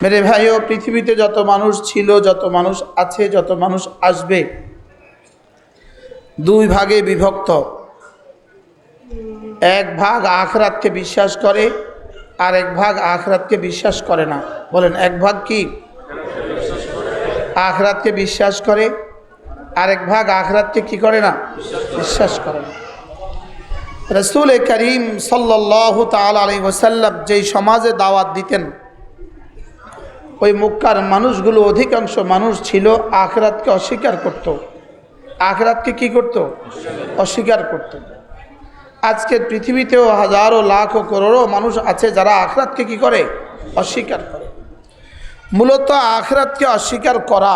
मेरे भाइयों पृथ्वीते যত মানুষ ছিল যত মানুষ আছে যত মানুষ আসবে দুই ভাগে বিভক্ত এক ভাগ আখিরাতকে বিশ্বাস করে আর এক ভাগ আখিরাতকে বিশ্বাস করে না বলেন এক ভাগ কি আখিরাতকে বিশ্বাস করে আর এক ভাগ আখিরাতকে কি করে না বিশ্বাস করে না রাসূল করিম সাল্লাল্লাহু তাআলা আলাইহি ওয়াসাল্লাম যেই সমাজে দাওয়াত দিতেন ওই মক্কার মানুষগুলো অধিকাংশ মানুষ ছিল আখিরাতকে অস্বীকার করত আখিরাতকে কি করত অস্বীকার করত আজকের পৃথিবীতেও হাজারো লাখ ও করোড়ো মানুষ আছে যারা আখিরাতকে কি করে অস্বীকার করে মূলত আখিরাতকে অস্বীকার করা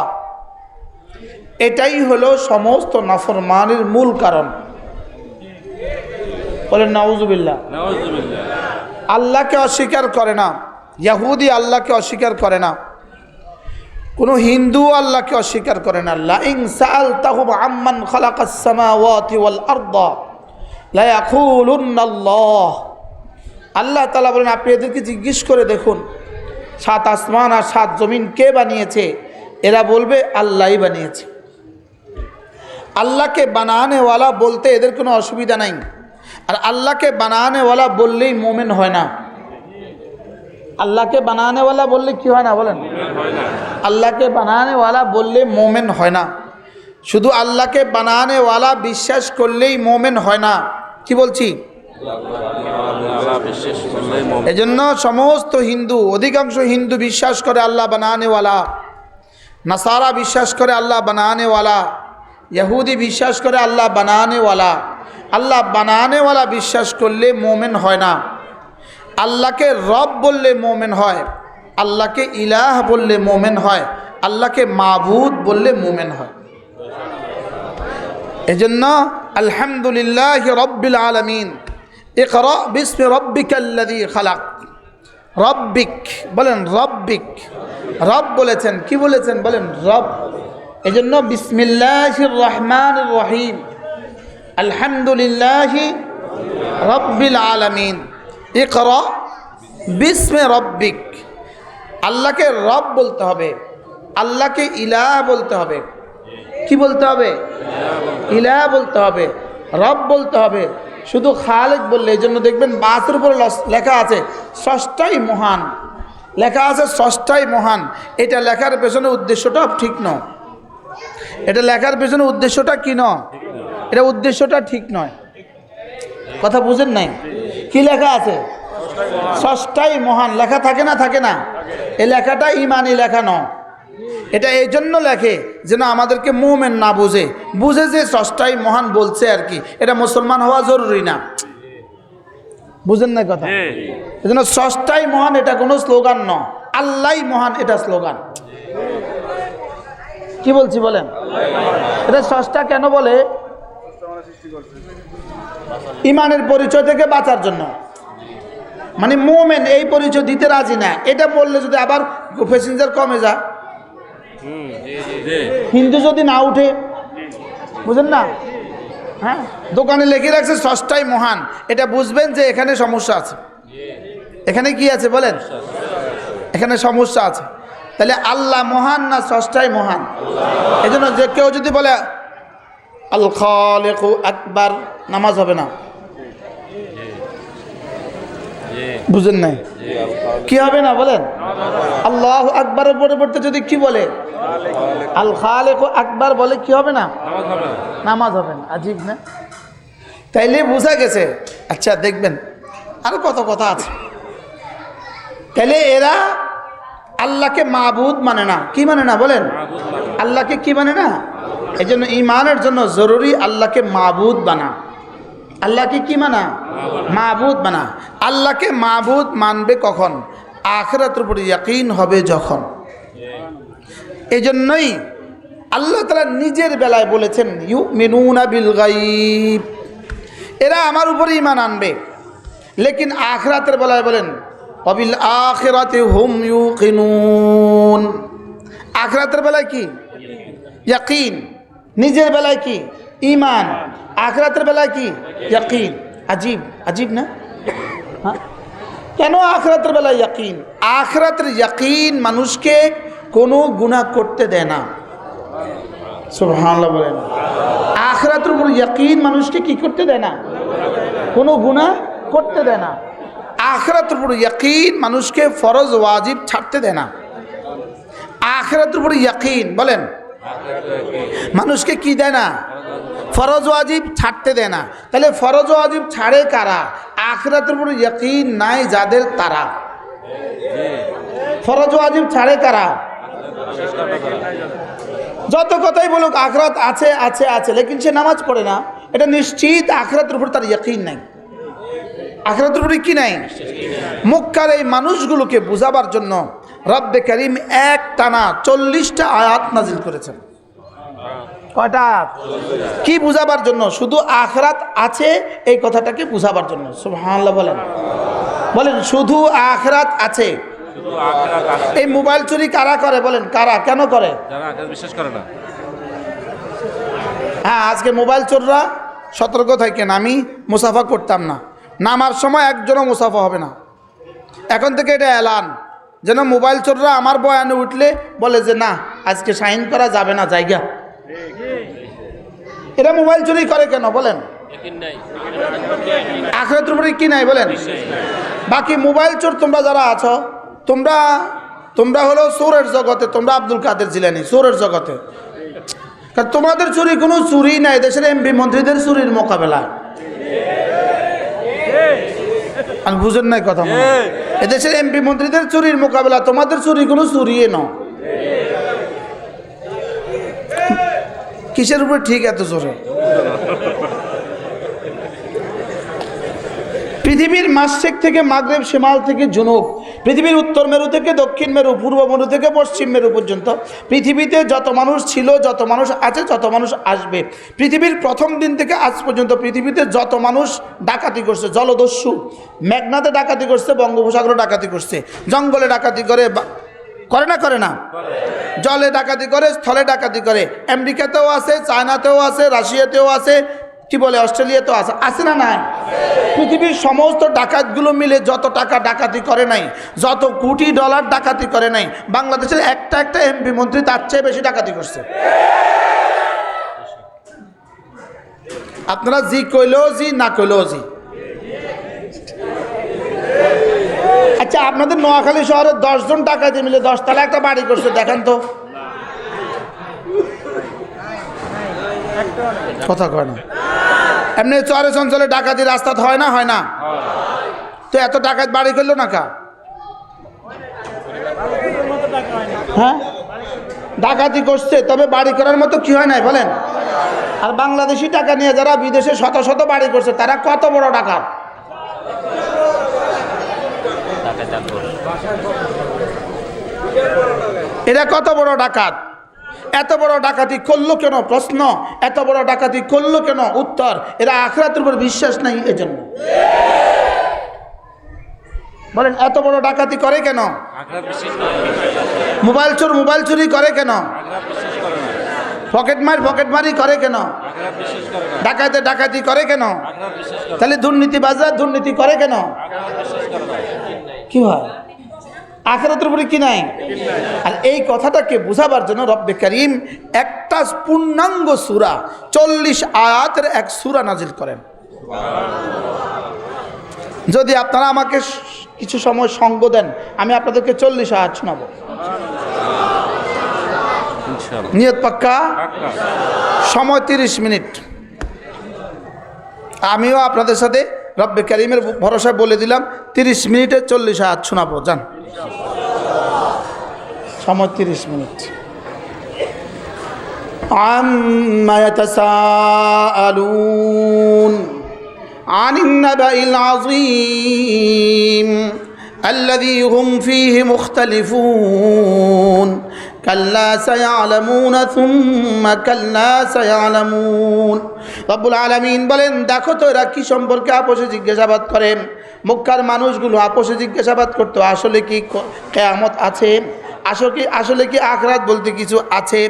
এটাই হলো সমস্ত নাফরমানির মূল কারণ বলেন নাউজুবিল্লাহ নাউজুবিল্লাহ আল্লাহকে অস্বীকার করে না ইহুদি আল্লাহকে অস্বীকার করে না কোনো হিন্দু আল্লাহকে অস্বীকার করে না লা ইন সাআলতাহুম আম্মান খালাকাস সামাওয়াতি ওয়াল আরদা লা ইয়াকুলুন্নাল্লাহ আল্লাহ তাআলা বলেন আপনি এদেরকে জিজ্ঞেস করে দেখুন সাত আসমান আর সাত জমিন কে বানিয়েছে এরা বলবে আল্লাহই বানিয়েছে আল্লাহকে বানানে ওয়ালা বলতে এদের কোনো অসুবিধা নাই আর আল্লাহকে বানানে ওয়ালা বললেই মুমিন হয় না আল্লাহকে বানানে वाला বললে কি হয় না বলেন আল্লাহকে বানানে वाला বললে মুমিন হয় না শুধু আল্লাহকে বানানে वाला বিশ্বাস করলেই মুমিন হয় না কি বলছি এজন্য সমস্ত হিন্দু অধিকাংশ হিন্দু বিশ্বাস করে আল্লাহ বানানে वाला নাসারা বিশ্বাস করে আল্লাহ বানানে वाला ইহুদি বিশ্বাস করে আল্লাহ বানানে वाला আল্লাহ বানানে वाला বিশ্বাস করলে মুমিন হয় না আল্লাহকে রব বললে মোমেন হয় আল্লাহকে ইলাহ বললে মোমেন হয় আল্লাহকে মাবুদ বললে মোমেন হয় এজন্য আলহামদুলিল্লাহি রাব্বিল আলামিন ইকরা বিসমি রাব্বিকাল্লাযী খালাক রাব্বিক বলেন রাব্বিক রব বলেছেন কি বলেছেন বলেন রব এজন্য বিসমিল্লাহির রহমানির রহিম আলহামদুলিল্লাহি রাব্বিল আলামিন ইকরা বিসমি রব্বিক আল্লাহকে রব বলতে হবে আল্লাহকে ইলাহ বলতে হবে কি বলতে হবে ইলাহ বলতে হবে রব বলতে হবে শুধু খালিক বললে এই জন্য দেখবেন বাসের উপরে লেখা আছে স্রষ্টাই মহান লেখা আছে স্রষ্টাই মহান এটা লেখার পেছনে উদ্দেশ্যটা ঠিক নয় এটা লেখার পেছনে উদ্দেশ্যটা কি নয় এটা উদ্দেশ্যটা ঠিক নয় কথা বুঝেন নাই কি লেখা আছে স্রষ্টাই মহান লেখা থাকে না এই লেখাটা ইমানি লেখা নয় এটা এই জন্য লেখে যেন আমাদেরকে মুমিন না বুঝে যে স্রষ্টাই মহান বলছে আর কি এটা মুসলমান হওয়া জরুরি না বুঝেন না কথা এজন্য স্রষ্টাই মহান এটা কোনো স্লোগান নয় আল্লাহই মহান এটা স্লোগান কি বলছি বলেন এটা স্রষ্টা কেন বলে ইমানের পরিচয় থেকে বাঁচার জন্য মানে মুমিন এই পরিচয় দিতে রাজি না এটা বললে যদি আবার প্যাসেঞ্জার কমে যায় হিন্দু যদি না উঠে বুঝেন না হ্যাঁ দোকানে লিখে রাখছে স্রষ্টাই মহান এটা বুঝবেন যে এখানে সমস্যা আছে এখানে কি আছে বলেন এখানে সমস্যা আছে তাহলে আল্লাহ মহান না স্রষ্টাই মহান এজন্য যে কেউ যদি বলে আল খালিকু আকবার নামাজ হবে না বুঝেন নাই কি হবে না বলেন আল্লাহু আকবারের পরিবর্তে যদি কি বলে আল খালিকু আকবার বলে কি হবে না নামাজ হবে না আজীব না তাইলে বোঝা গেছে আচ্ছা দেখবেন আর কত কথা আছে তাইলে এরা আল্লাহকে মাবুদ মানে না কি মানে না বলেন আল্লাহকে কি মানে না এই জন্য ইমানের জন্য জরুরি আল্লাহকে মাবুদ বানা আল্লাহকে কি মানা মাবুদ বানা আল্লাহকে মাবুদ মানবে কখন আখিরাতের উপর ইয়াকিন হবে যখন এই জন্যই আল্লাহ তাআলা নিজের বেলায় বলেছেন ইউমিনুনা বিল গায়ব এরা আমার উপর ঈমান আনবে লেকিন আখিরাতের বেলায় বলেন ওয়াবিল আখিরাতি হুম ইউকিনুন আখিরাতের বেলায় কি ইয়াকিন নিজের বেলায় কি ঈমান আখিরাতের বেলায় কি ইয়াকিন আজীব না হ্যাঁ কেন আখিরাতের বেলায় ইয়াকিন? আখিরাতের ইয়াকিন মানুষকে কোনো গুনাহ করতে দেয় না। সুবহানাল্লাহ বলেন। আখিরাতের উপর ইয়াকিন মানুষকে কি করতে দেয় না? কোনো গুনাহ করতে দেয় না। আখিরাতের উপর ইয়াকিন মানুষকে ফরজ ওয়াজিব ছাড়তে দেয় না। আখিরাতের উপর ইয়াকিন বলেন মানুষকে কি দেয় না? ফরজ ওয়াজিব ছাড়তে দেয় না। তাহলে ফরজ ওয়াজিব ছাড়ে কারা? আখিরাতের উপর ইয়াকিন নাই যাদের, তারা। ফরজ ওয়াজিব ছাড়ে কারা? যত কথাই বলুক আখিরাত আছে আছে আছে, লেকিন সে নামাজ পড়ে না, এটা নিশ্চিত আখিরাতের উপর তার ইয়াকিন নাই। আখিরাতের উপরে কি নাই? মক্কার এই মানুষগুলোকে বুঝাবার জন্য রব্বে কারীম এক টানা 40টা আয়াত নাজিল করেছেন। কয়টা? কি বুঝাবার জন্য? শুধু আখিরাত আছে এই কথাটাকে বুঝাবার জন্য। সুবহানাল্লাহ বলেন। বলেন শুধু আখিরাত আছে। এই মোবাইল চুরি কারা করে বলেন? কারা? কেন করে? যারা আখিরাত বিশ্বাস করে না। হ্যাঁ, আজকে মোবাইল চোররা সতর্ক থাকেন। আমি মুসাফা করতাম না, নামার সময় একজনও মুসাফা হবে না। এখন থেকে এটা এলান, যেন মোবাইল চোররা আমার বয়ানে উঠলে বলে যে না আজকে সাইন করা যাবে না জায়গা। এরা মোবাইল চুরি করে কেন বলেন? আখিরাতের উপরে কি নাই বলেন? বাকি মোবাইল চোর তোমরা যারা আছো, তোমরা হলো চোরের জগতে, তোমরা আব্দুল কাদের জিলানী চোরের জগতে। কারণ তোমাদের চুরি কোনো চুরি নাই দেশের এমপি মন্ত্রীদের চুরির মোকাবেলায়। আমি বুঝেন নাই কথা? এদেশের এমপি মন্ত্রীদের চুরির মোকাবেলা, তোমাদের চুরি কোনো চুরি নয়। কিসের উপরে ঠিক এত জোরে? পৃথিবীর মাশরিক থেকে মাগরিব, শিমাল থেকে জুনুব, পৃথিবীর উত্তর মেরু থেকে দক্ষিণ মেরু, পূর্ব মেরু থেকে পশ্চিম মেরু পর্যন্ত পৃথিবীতে যত মানুষ ছিল, যত মানুষ আছে, যত মানুষ আসবে, পৃথিবীর প্রথম দিন থেকে আজ পর্যন্ত পৃথিবীতে যত মানুষ ডাকাতি করছে, জলদস্যু মেঘনাতে ডাকাতি করছে, বঙ্গোপসাগরে ডাকাতি করছে, জঙ্গলে ডাকাতি করে না করে না? জলে ডাকাতি করে, স্থলে ডাকাতি করে। আমেরিকাতেও আছে, চায়নাতেও আছে, রাশিয়াতেও আছে, কি বলে অস্ট্রেলিয়াতেও আছে, আছে না নাই? পৃথিবীর সমস্ত ডাকাতগুলো মিলে যত টাকা ডাকাতি করে নাই, যত কোটি ডলার ডাকাতি করে নাই, বাংলাদেশের একটা এমপি মন্ত্রী তার চেয়ে বেশি ডাকাতি করছে। আপনারা জি কইলেও জি, না কইলেও জি। আচ্ছা, আপনাদের নোয়াখালী শহরে 10 জন ডাকাতি মিলে 10 তলা একটা বাড়ি করছে, দেখেন তো। কথা কয় না। এমনি চরে চঞ্চলে ডাকাতি রাস্তা হয় না? হয় না? তো এত ডাকাত বাড়ি করলো না কা? হ্যাঁ, ডাকাতি করছে, তবে বাড়ি করার মতো কি হয় নাই বলেন? আর বাংলাদেশি টাকা নিয়ে যারা বিদেশে শত শত বাড়ি করছে, তারা কত বড় ডাকাত? এরা কত বড় ডাকাত? এত বড় ডাকাতি করলো কেন? প্রশ্ন। এত বড় ডাকাতি করলো কেন? উত্তর, এরা আখিরাতের উপর বিশ্বাস নাই এজন্য। বলেন এত বড় ডাকাতি করে কেন? মোবাইল চুরি করে কেন? পকেটমারি করে কেন? ডাকাতি করে কেন? তাহলে দুর্নীতিবাজরা দুর্নীতি করে কেন? কি হয়? আখিরাতের উপরে কি নাই? আর এই কথাটাকে বুঝাবার জন্য রব্বে কারীম একটা পূর্ণাঙ্গ সূরা 40 আয়াতের এক সূরা নাজিল করেন। যদি আপনারা আমাকে কিছু সময় সঙ্গ দেন, আমি আপনাদেরকে 40 আয়াত শোনাবো। নিয়ত পাক্কা? সময় 30 মিনিট। আমিও আপনাদের সাথে রব্বে কারীমের ভরসায় বলে দিলাম 30 মিনিটে 40 আয়াত শোনাবো। যান, সময় 30 মিনিট। আম্মা ইয়াতাসাআলুন আনিন নাবাইল আযীম الذي هم فيه مختلفون كلا سيعلمون ثم كلا سيعلمون রব্বুল আলামিন বলেন, দেখো তো এরা কি সম্পর্কে আপোষে জিজ্ঞাসাবাদ করেন। মক্কার মানুষগুলো আপোষে জিজ্ঞাসাবাদ করতো আসলে কি কিয়ামত আছে, আসলে কি আখিরাত বলতে কিছু আছে,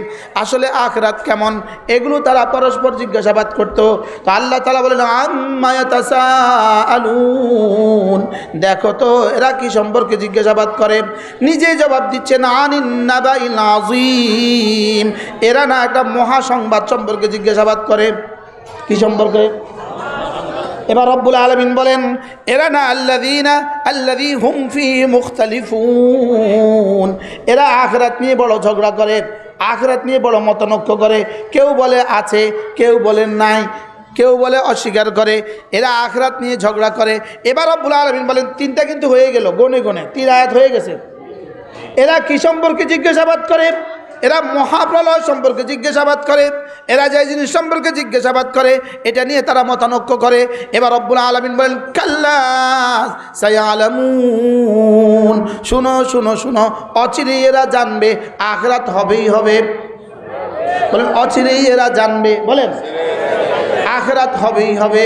আসলে আখিরাত কেমন, এগুলো তারা পরস্পর জিজ্ঞাসাবাদ করত। তো আল্লাহ তাআলা বলেন আম্মা ইয়াতাসাআলুন, দেখো তো এরা কি সম্পর্কে জিজ্ঞাসাবাদ করে। নিজে জবাব দিচ্ছে না, আনিন নাবাইল আযীম, এরা না একটা মহা সংবাদ সম্পর্কে জিজ্ঞাসাবাদ করে। কি সম্পর্কে? এবার রব্বুল আলামিন বলেন এরা না আল্লাযী হুম ফীহি মুখতালিফুন, এরা আখিরাত নিয়ে বড় ঝগড়া করে, আখিরাত নিয়ে বড় মতানৈক্য করে। কেউ বলে আছে, কেউ বলে নাই, কেউ বলে অস্বীকার করে। এরা আখিরাত নিয়ে ঝগড়া করে। এবার রব্বুল আলামিন বলেন তিনটা কিন্তু হয়ে গেল, গনে গনে 3 আয়াত হয়ে গেছে। এরা কি সম্পর্কে জিজ্ঞাসাবাদ করে? এরা মহাপ্রলয় সম্পর্কে জিজ্ঞাসাবাদ করে, এরা যে জিনিস সম্পর্কে জিজ্ঞাসাবাদ করে এটা নিয়ে তারা মতানৈক্য করে। এবার রব্বুল আলামিন বলেন কাল্লা সায়ালামুন, শুনো শুনো শুনো, অচিরেই এরা জানবে আখিরাত হবেই হবে। বলেন অচিরেই এরা জানবে, বলেন আখিরাত হবেই হবে।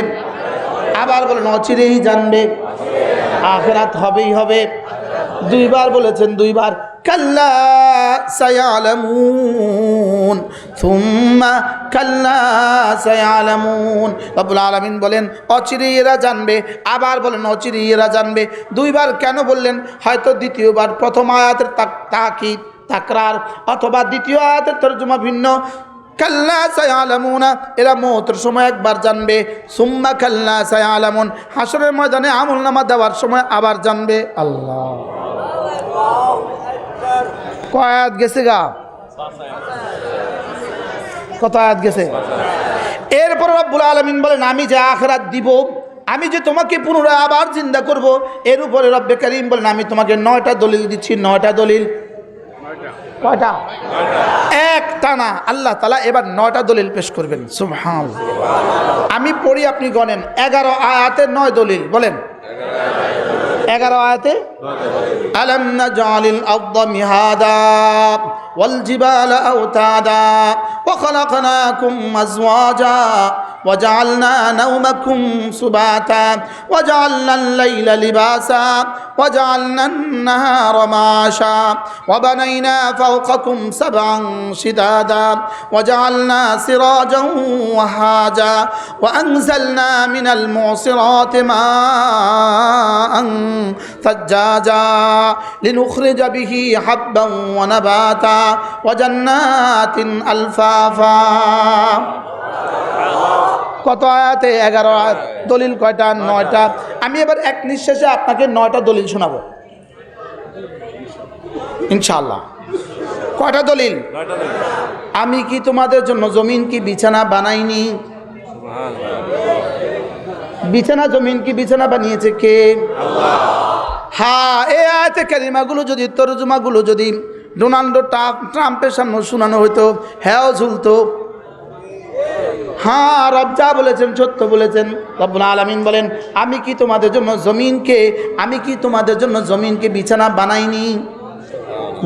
আবার বলেন অচিরেই জানবে আখিরাত হবেই হবে। 2 বার বলেছেন, 2 বার। কাল্লা সায়ালামুন সুম্মা কাল্লা সায়ালামুন। রব্বুল আলামিন বলেন অচিরেই এরা জানবে, আবার বলেন অচিরেই এরা জানবে। 2 বার কেন বললেন? হয়তো দ্বিতীয়বার প্রথম আয়াতের তাকিদ তাকরার, অথবা দ্বিতীয় আয়াতের তরজমা ভিন্ন। কাল্লা সায়ালামুনা, এরা মওতের সময় একবার জানবে। সুম্মা কাল্লা সায়ালামুন, হাসরের ময়দানে আমলনামা দেওয়ার সময় আবার জানবে। আল্লাহ, কয় আয়াত গেছে গা? কত আয়াত গেছে? এরপর রব্বুল আলামিন বলেন আমি যে আখিরাত দিব, আমি যে তোমাকে পুনরায় আবার জিন্দা করব, এর উপরে রব্বে কারীম বলেন আমি তোমাকে 9টা দলিল দিচ্ছি। 9টা দলিল। কয়টা? এক টানা আল্লাহ তাআলা এবার 9টা দলিল পেশ করবেন। সুবহানাল্লাহ। আমি পড়ি, আপনি গণেন। 11 আয়াতে 9 দলিল। বলেন 11 আয়াতে আলাম নাজআলিল আরদা মিহাদা ওয়াল জিবালা আওতাদা ওয়া খালাকনাকুম আজওয়াজা وجعلنا نومكم سباتا وجعلنا الليل لباسا وجعلنا النهار معاشا وبنينا فوقكم 7 شدادا وجعلنا سراجا وهاجا وأنزلنا من المعصرات ماء ثجاجا لنخرج به حبا ونباتا وجنات ألفافا। কত আয়াতে? 11 আয়াত। দলিল কয়টা? 9টা। আমি এবার এক নিঃশ্বাসে আপনাকে 9টা দলিল শোনাবো ইনশাআল্লাহ। কয়টা দলিল? 9টা দলিল। আমি কি তোমাদের জন্য জমিন কি বিছানা বানাইনি? বিছানা, জমিন কি বিছানা বানিয়েছে কে? আল্লাহ। হ্যাঁ, এই আয়াতে কারিমাগুলো যদি, তরজমাগুলো যদি ডোনাল্ড ট্রাম্পের সামনে শোনানো হইতো, হ্যাঁ ঝুলতো। হ্যাঁ, রব যা বলেছেন সত্য বলেছেন। রব্বুল আলামিন বলেন আমি কি তোমাদের জন্য জমিনকে বিছানা বানাইনি?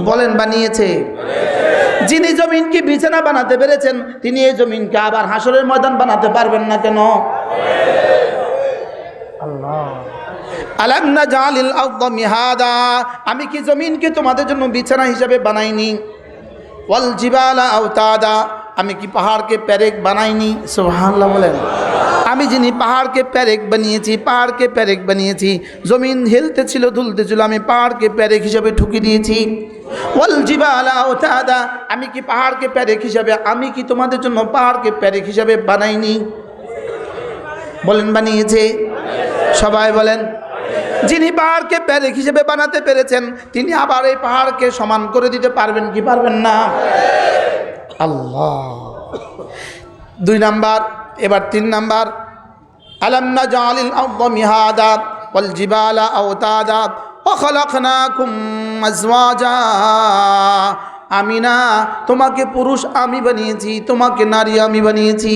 বলেন বানিয়েছে। যিনি জমিনকে বিছানা বানাতে পেরেছেন তিনি এই জমিনকে আবার হাসরের ময়দান বানাতে পারবেন না কেন? আল্লাহ। আলাম নাজআলিল আরদা মিহাদা, আমি কি জমিনকে তোমাদের জন্য বিছানা হিসেবে বানাইনি? ওয়াল জিবালা আওতাদা, আমি কি পাহাড়কে প্যারেক বানাইনি? সুবহানাল্লাহ বলেন। আমি যিনি পাহাড়কে প্যারেক বানিয়েছি, জমিন হেলতেছিল দুলতেছিল, আমি পাহাড়কে প্যারেক হিসাবে ঠুকে দিয়েছি। ওয়াল জিবালা আওতাদা, আমি কি পাহাড়কে প্যারেক হিসাবে, আমি কি তোমাদের জন্য পাহাড়কে প্যারেক হিসাবে বানাইনি? বলেন বানিয়েছে। সবাই বলেন। যিনি পাহাড়কে প্যারেক হিসেবে বানাতে পেরেছেন তিনি আবার এই পাহাড়কে সমান করে দিতে পারবেন কি পারবেন না? আল্লাহ। 2 নাম্বার। এবার 3 নাম্বার। আলাম নাজআলিল আরদা মিহাদা ওয়াল জিবালা আওতাদা ওয়া খালাকনাকুম আজওয়াজা, আমি না তোমাকে পুরুষ আমি বানিয়েছি, তোমাকে নারী আমি বানিয়েছি।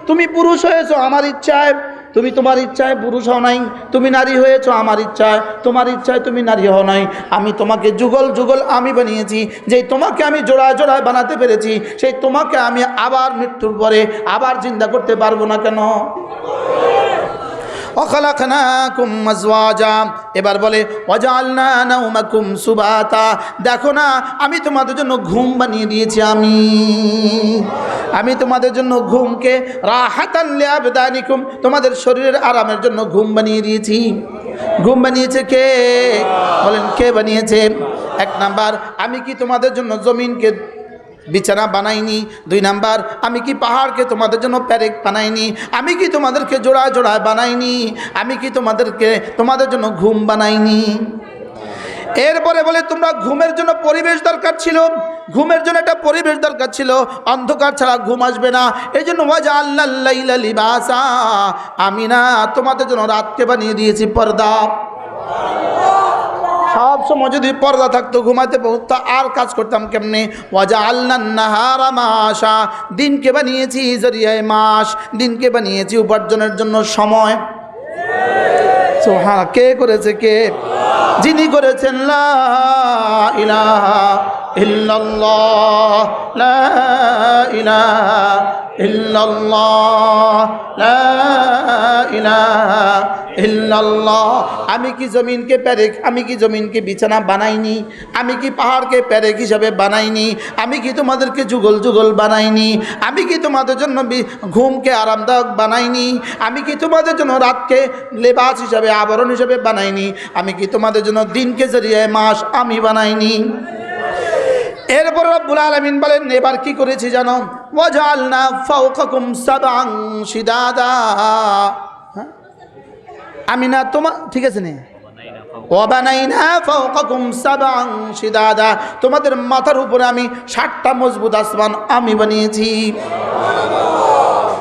তুমি পুরুষ হয়েছো আমার ইচ্ছায়, তুমি তোমার ইচ্ছায় পুরুষ হও নাই। তুমি নারী হয়েছো আমার ইচ্ছায়, তোমার ইচ্ছায় তুমি নারী হও নাই। আমি তোমাকে যুগল যুগল আমি বানিয়েছি। যেই তোমাকে আমি জোড়ায় জোড়ায় বানাতে পেরেছি সেই তোমাকে আমি আবার মৃত্যুর পরে আবার জিন্দা করতে পারবো না কেন? ওয়াখালাকনাকুম আজওয়াজা, এবার বলে ওয়াজআলনা নাওমাকুম সুবাতা, দেখো না আমি তোমাদের জন্য ঘুম বানিয়ে দিয়েছি, আমি তোমাদের জন্য ঘুমকে রাহাতান লিআবদানিকুম, তোমাদের শরীরের আরামের জন্য ঘুম বানিয়ে দিয়েছি। ঘুম বানিয়েছে কে? বলেন কে বানিয়েছে? এক নাম্বার, আমি কি তোমাদের জন্য জমিনকে বিছানা বানাইনি? দুই নাম্বার, আমি কি পাহাড়কে তোমাদের জন্য প্যারেক বানাইনি? আমি কি তোমাদেরকে জোড়ায় জোড়ায় বানাইনি? আমি কি তোমাদের জন্য ঘুম বানাইনি? এরপরে বলে তোমরা ঘুমের জন্য পরিবেশ দরকার ছিল, ঘুমের জন্য একটা পরিবেশ দরকার ছিল, অন্ধকার ছাড়া ঘুম আসবে না। এই জন্য ওয়াজআলনাল লাইলা লিবাসা, আমি না তোমাদের জন্য রাতকে বানিয়ে দিয়েছি পর্দা। সব সময় যদি পর্দা থাকতো, ঘুমাতে পড়তো, আর কাজ করতাম কেমনে? ওয়াজআলনান নাহারা মাশা, দিনকে বানিয়েছি জরিয়ায় মাস, দিনকে বানিয়েছি উপার্জনের জন্য সময়। সুবহানাল্লাহ, কে করেছে? কে? যিনি করেছেন লা ইলাহা ইল্লাল্লাহ, লা ইলাহা ইল্লাল্লাহ, লা ইলাহা ইল্লাল্লাহ। আমি কি জমিনকে প্যারেক, আমি কি জমিনকে বিছানা বানাইনি? আমি কি পাহাড়কে প্যারেক হিসাবে বানাইনি? আমি কি তোমাদেরকে যুগল যুগল বানাইনি? আমি কি তোমাদের জন্য ঘুমকে আরামদায়ক বানাইনি? আমি কি তোমাদের জন্য রাতকে লেবাস হিসাবে, আবরণ হিসাবে বানাইনি? আমি কি তোমাদের জন্য দিনকে জরিয়ায় মাস আমি বানাইনি? এরপর রব্বুল আলামিন বলেন এবার কি করেছি জানো? ওয়াজআলনা ফাওকাকুম সাবআন শিদাদা, আমি না তোমার, ঠিক আছে না, ওয়াবানাইনা ফাওকাকুম সাবআন শিদাদা, তোমাদের মাথার উপরে আমি 7টা মজবুত আসমান আমি বানিয়েছি।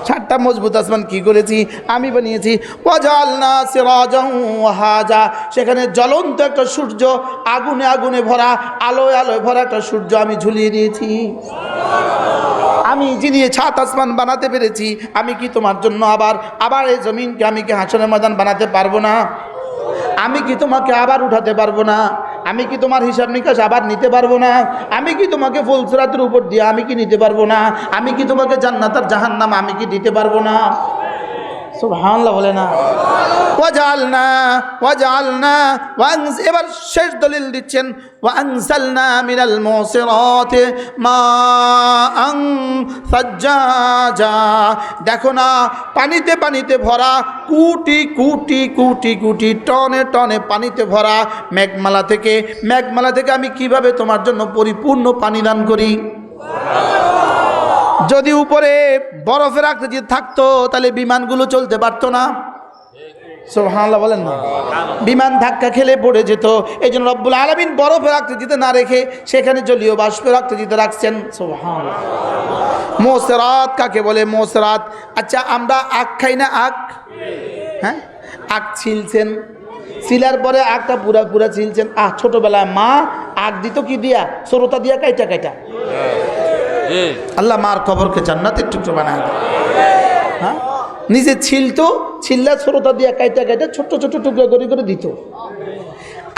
7টা মজবুত আসমান কি করেছি? আমি বানিয়েছি। ওয়াজআলনা সিরাজান ওয়াহাজা, সেখানে জ্বলন্ত একটা সূর্য, আগুনে আগুনে ভরা, আলোয় আলোয় ভরা একটা সূর্য আমি ঝুলিয়ে দিয়েছি। আমি যিনি ছাদ আসমান বানাতে পেরেছি, আমি কি তোমার জন্য আবার এই জমিনকে আমি কি হাসরের ময়দান বানাতে পারবো না? আমি কি তোমাকে আবার উঠাতে পারবো না? আমি কি তোমার হিসাব নিকাশ আবার নিতে পারবো না? আমি কি তোমাকে ফুলসিরাতের উপর দিয়ে আমি কি নিতে পারবো না? আমি কি তোমাকে জান্নাত আর জাহান্নাম আমি কি দিতে পারবো না? সুবহানাল্লাহ বলে না। ওয়াজআলনা এবার শেষ দলিল দিচ্ছেন, ওয়ানজালনা মিনাল মুসিরাতি মাআন সাজ্জাজা, দেখো না পানিতে পানিতে ভরা, কোটি কোটি কোটি কোটি টনে টনে পানিতে ভরা মেঘমালা থেকে আমি কিভাবে তোমার জন্য পরিপূর্ণ পানি দান করি। যদি উপরে বরফের আকৃতি থাকতো তাহলে বিমানগুলো চলতে পারতো না। সুবহানাল্লাহ বলেন না। বিমান ধাক্কা খেলে পড়ে যেত। এই জন্য রব্বুল আলামিন বরফের আকৃতিতে না রেখে সেখানে জলীয় বাষ্পের আকৃতিতে রাখছেন। সুবহানাল্লাহ। মোসরাত কাকে বলে? মোসরাত, আচ্ছা আমরা আখ খাই না? আখ, হ্যাঁ, আখ ছিলছেন, ছিলার পরে আখটা পুরা পুরা ছিলছেন। ছোটবেলায় মা আখ দিত কি দিয়া? সরোতা দিয়া, কাইটা কাইটা। আল্লাহ মার কবরকে জান্নাতের টুকরো বানায় দেয়। হ্যাঁ, নিজে ছিলতো, ছিল্লা সরোতা দিয়া কাইটা কাইটা ছোট্ট ছোট্ট টুকরো করে করে দিত।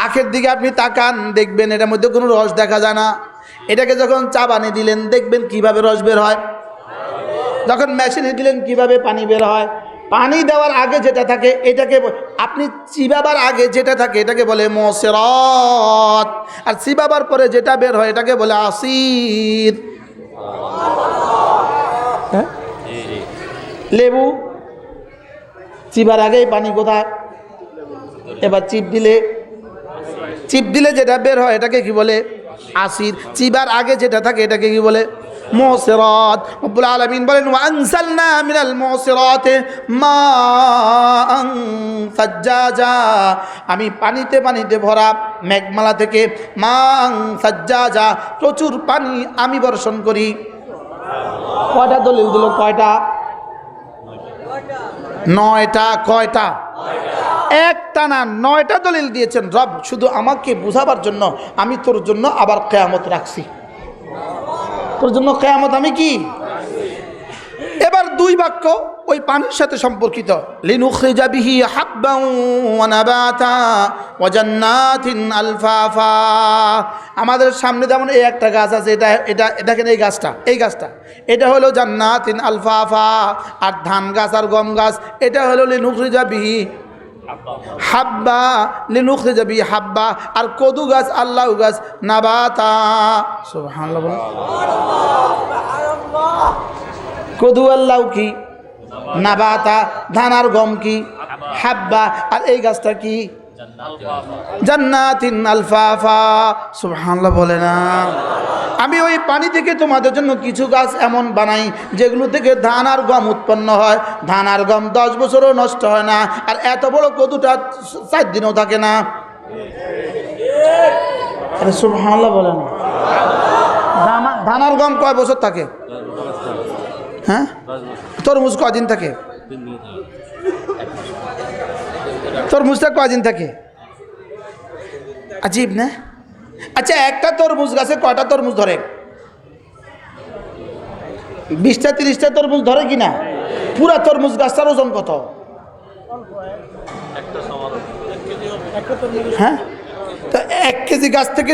আখের দিকে আপনি তাকান, দেখবেন এটার মধ্যে কোনো রস দেখা যায় না। এটাকে যখন চা বানিয়ে দিলেন দেখবেন কিভাবে রস বের হয়। যখন মেশিনে দিলেন কিভাবে পানি বের হয়। পানি দেওয়ার আগে যেটা থাকে এটাকে, আপনি চিবাবার আগে যেটা থাকে এটাকে বলে মোসরাত, আর চিবাবার পরে যেটা বের হয় এটাকে বলে আসির। হ্যাঁ, লেবু চিবার আগেই পানি কোথায়? এবার চিপ দিলে যেটা বের হয় এটাকে কি বলে? আসির। চিবার আগে যেটা থাকে এটাকে কি বলে? মুসিরাত। রব্বুল আলামিন বলেন ওয়ানজালনা মিনাল মুসিরাতি মাআন সাজ্জাজা, আমি পানিতে পানিতে ভরা মেঘমালা থেকে মাআন সাজ্জাজা প্রচুর পানি আমি বর্ষণ করি। কয়টা দলিল দিল? কয়টা? 9টা। কয়টা? একটা না 9টা দলিল দিয়েছেন রব, শুধু আমাকে বুঝাবার জন্য। আমি তোর জন্য আবার কিয়ামত রাখছি, তোর জন্য কিয়ামত আমি কি। এবার 2 বাক্য ওই পানির সাথে সম্পর্কিত। লিনুখরিজা বিহি হাব্বান ওয়া নাবাতা ওয়া জান্নাতিন আলফাফা। আমাদের সামনে যেমন এই একটা গাছ আছে, এটা দেখেন এই গাছটা এটা হলো জান্নাতিন আলফাফা। আর ধান গাছ আর গম গাছ এটা হলো লিনুখরিজা বিহি হাব্বা লিনুখরিজা বিহি হাব্বা, আর কদু গাছ আল্লাহ গাছ নাবাতা। সুবহানাল্লাহ বলেন। কদু আল্লাহ কি? নাবাতা। ধান আর গম কি? হাব্বা। আর এই গাছটা কি? জান্নাতিন আলফাফা। সুবহানাল্লাহ বলে না। আমি ওই পানি থেকে তোমাদের জন্য কিছু গাছ এমন বানাই যেগুলো থেকে ধান আর গম উৎপন্ন হয়। ধান আর গম 10 বছরও নষ্ট হয় না, আর এত বড় কদুটা 4 দিনও থাকে না। আরে সুবহানাল্লাহ বলে না। ধান আর গম কয় বছর থাকে? হ্যাঁ, তরমুজ কয়দিন থাকে? তরমুজটা কয়দিন থাকে? আজীব না? আচ্ছা, একটা তরমুজ গাছে কয়টা তরমুজ ধরে? 20টা 30টা তরমুজ ধরে কিনা? পুরা তরমুজ গাছটার ওজন কত? হ্যাঁ, তো 1 কেজি গাছ থেকে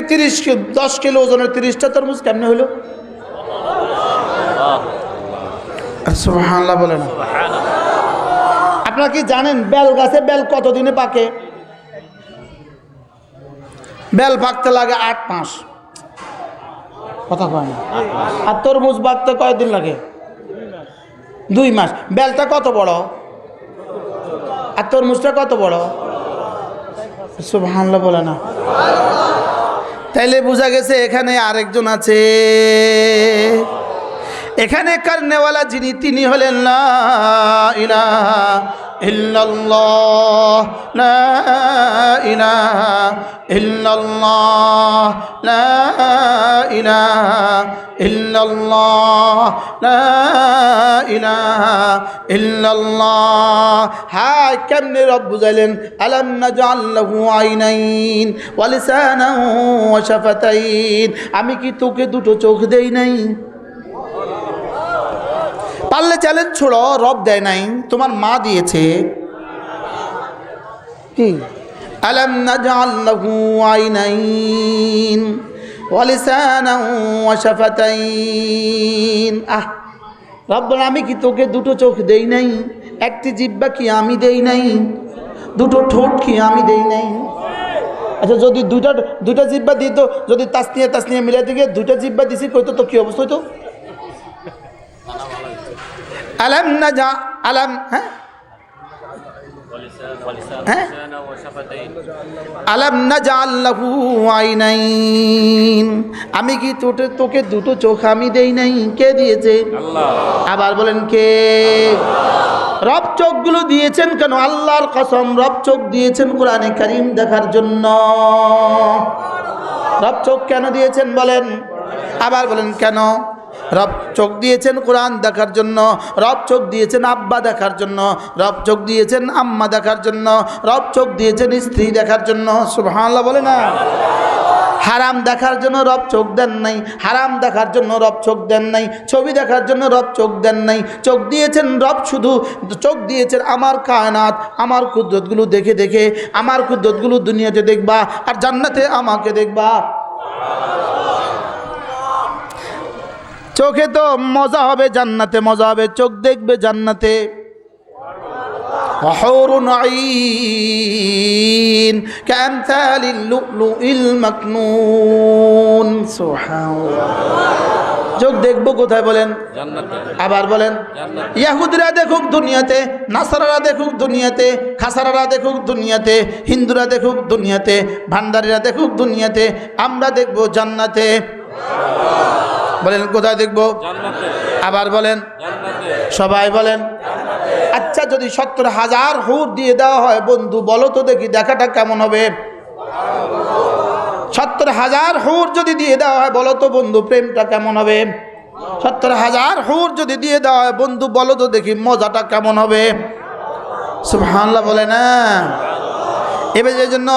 10 কিলো ওজনের 30টা তরমুজ কেমনে হলো? সুবহানাল্লাহ বলে না। আপনারা কি জানেন বেল গাছে বেল কতদিনে পাকে? বেল পাকতে লাগে 8 মাস। কথা কয় না। আর তরমুজ পাকতে কয়দিন লাগে? 2 মাস। বেলটা কত বড় আর তরমুজটা কত বড়? সুবহানাল্লাহ বলে না। তাইলে বোঝা গেছে এখানে আরেকজন আছে। এখানে কারনেওয়ালা যিনি, তিনি হলেন লা ইলাহা ইল্লাল্লাহ, লা ইলাহা ইল্লাল্লাহ, লা ইলাহা ইল্লাল্লাহ, লা ইলাহা ইল্লাল্লাহ। হ্যাঁ, কেমনে রব বুঝাইলেন? আলাম নাজআল লাহু আইনাইন ওয়া লিসানান ওয়া শাফাতাইন। আমি কি তোকে দুটো চোখ দেই নাই? পারলে চ্যালেঞ্জ ছোড়ো, রব দেয় নাই, তোমার মা দিয়েছে। কি? আলাম নাজআল লাহু আইনাইন ওয়া লিসানান ওয়া শাফাতাইন। রব বলে, আমি কি তোকে দুটো চোখ দেই নাই? একটি জিহ্বা কি আমি দেই নাই? দুটো ঠোঁট কি আমি দেই নাই? আচ্ছা, যদি দুইটা জিহ্বা দিত, যদি তাসনিয়া মিলাইতে গিয়ে 2টা জিহ্বা দিছি কইতো, তো কি অবস্থা হইতো? আলাম নাজা আলাম, হ্যাঁ হ্যাঁ, আলাম নাজআল লাহু আইনাইন। আমি কি তোকে দুটো চোখ আমি দেই নাই? কে দিয়েছে? আল্লাহ। আবার বলেন কে? রব চোখগুলো দিয়েছেন কেন? আল্লাহর কসম, রব চোখ দিয়েছেন কোরআনে কারীম দেখার জন্য। রব চোখ কেন দিয়েছেন বলেন? আবার বলেন কেন? রব চোখ দিয়েছেন কোরআন দেখার জন্য, রব চোখ দিয়েছেন আব্বা দেখার জন্য, রব চোখ দিয়েছেন আম্মা দেখার জন্য, রব চোখ দিয়েছেন স্ত্রী দেখার জন্য। সুবহানাল্লাহ বলে না। হারাম দেখার জন্য রব চোখ দেন নাই, হারাম দেখার জন্য রব চোখ দেন নাই, ছবি দেখার জন্য রব চোখ দেন নাই। চোখ দিয়েছেন রব, শুধু চোখ দিয়েছেন আমার কায়নাত, আমার কুদরতগুলো দেখে দেখে, আমার কুদরতগুলো দুনিয়াতে দেখবা আর জান্নাতে আমাকে দেখবা। চোখে তো মজা হবে, জান্নাতে মজা হবে, চোখ দেখবে জান্নাতে। وحور عين كأمثال اللؤلؤ المكنون سبحان الله চোখ দেখবো কোথায় বলেন জান্নাতে আবার বলেন জান্নাতে ইহুদিরা দেখুক দুনিয়াতে নাসারারা দেখুক দুনিয়াতে খাসারারা দেখুক দুনিয়াতে হিন্দুরা দেখুক দুনিয়াতে ভান্ডারীরা দেখুক দুনিয়াতে আমরা দেখবো জান্নাতে বলেন কোথায় দেখবো জান্নাতে আবার বলেন জান্নাতে সবাই বলেন জান্নাতে আচ্ছা যদি ৭০,০০০ হুর দিয়ে দেওয়া হয় বন্ধু বলো তো দেখি দেখাটা কেমন হবে ৭০,০০০ হুর যদি দিয়ে দেওয়া হয় বলো তো বন্ধু প্রেমটা কেমন হবে ৭০,০০০ হুর যদি দিয়ে দেওয়া হয় বন্ধু বলো তো দেখি মজাটা কেমন হবে সুবহানাল্লাহ বলে না এবার এই জন্য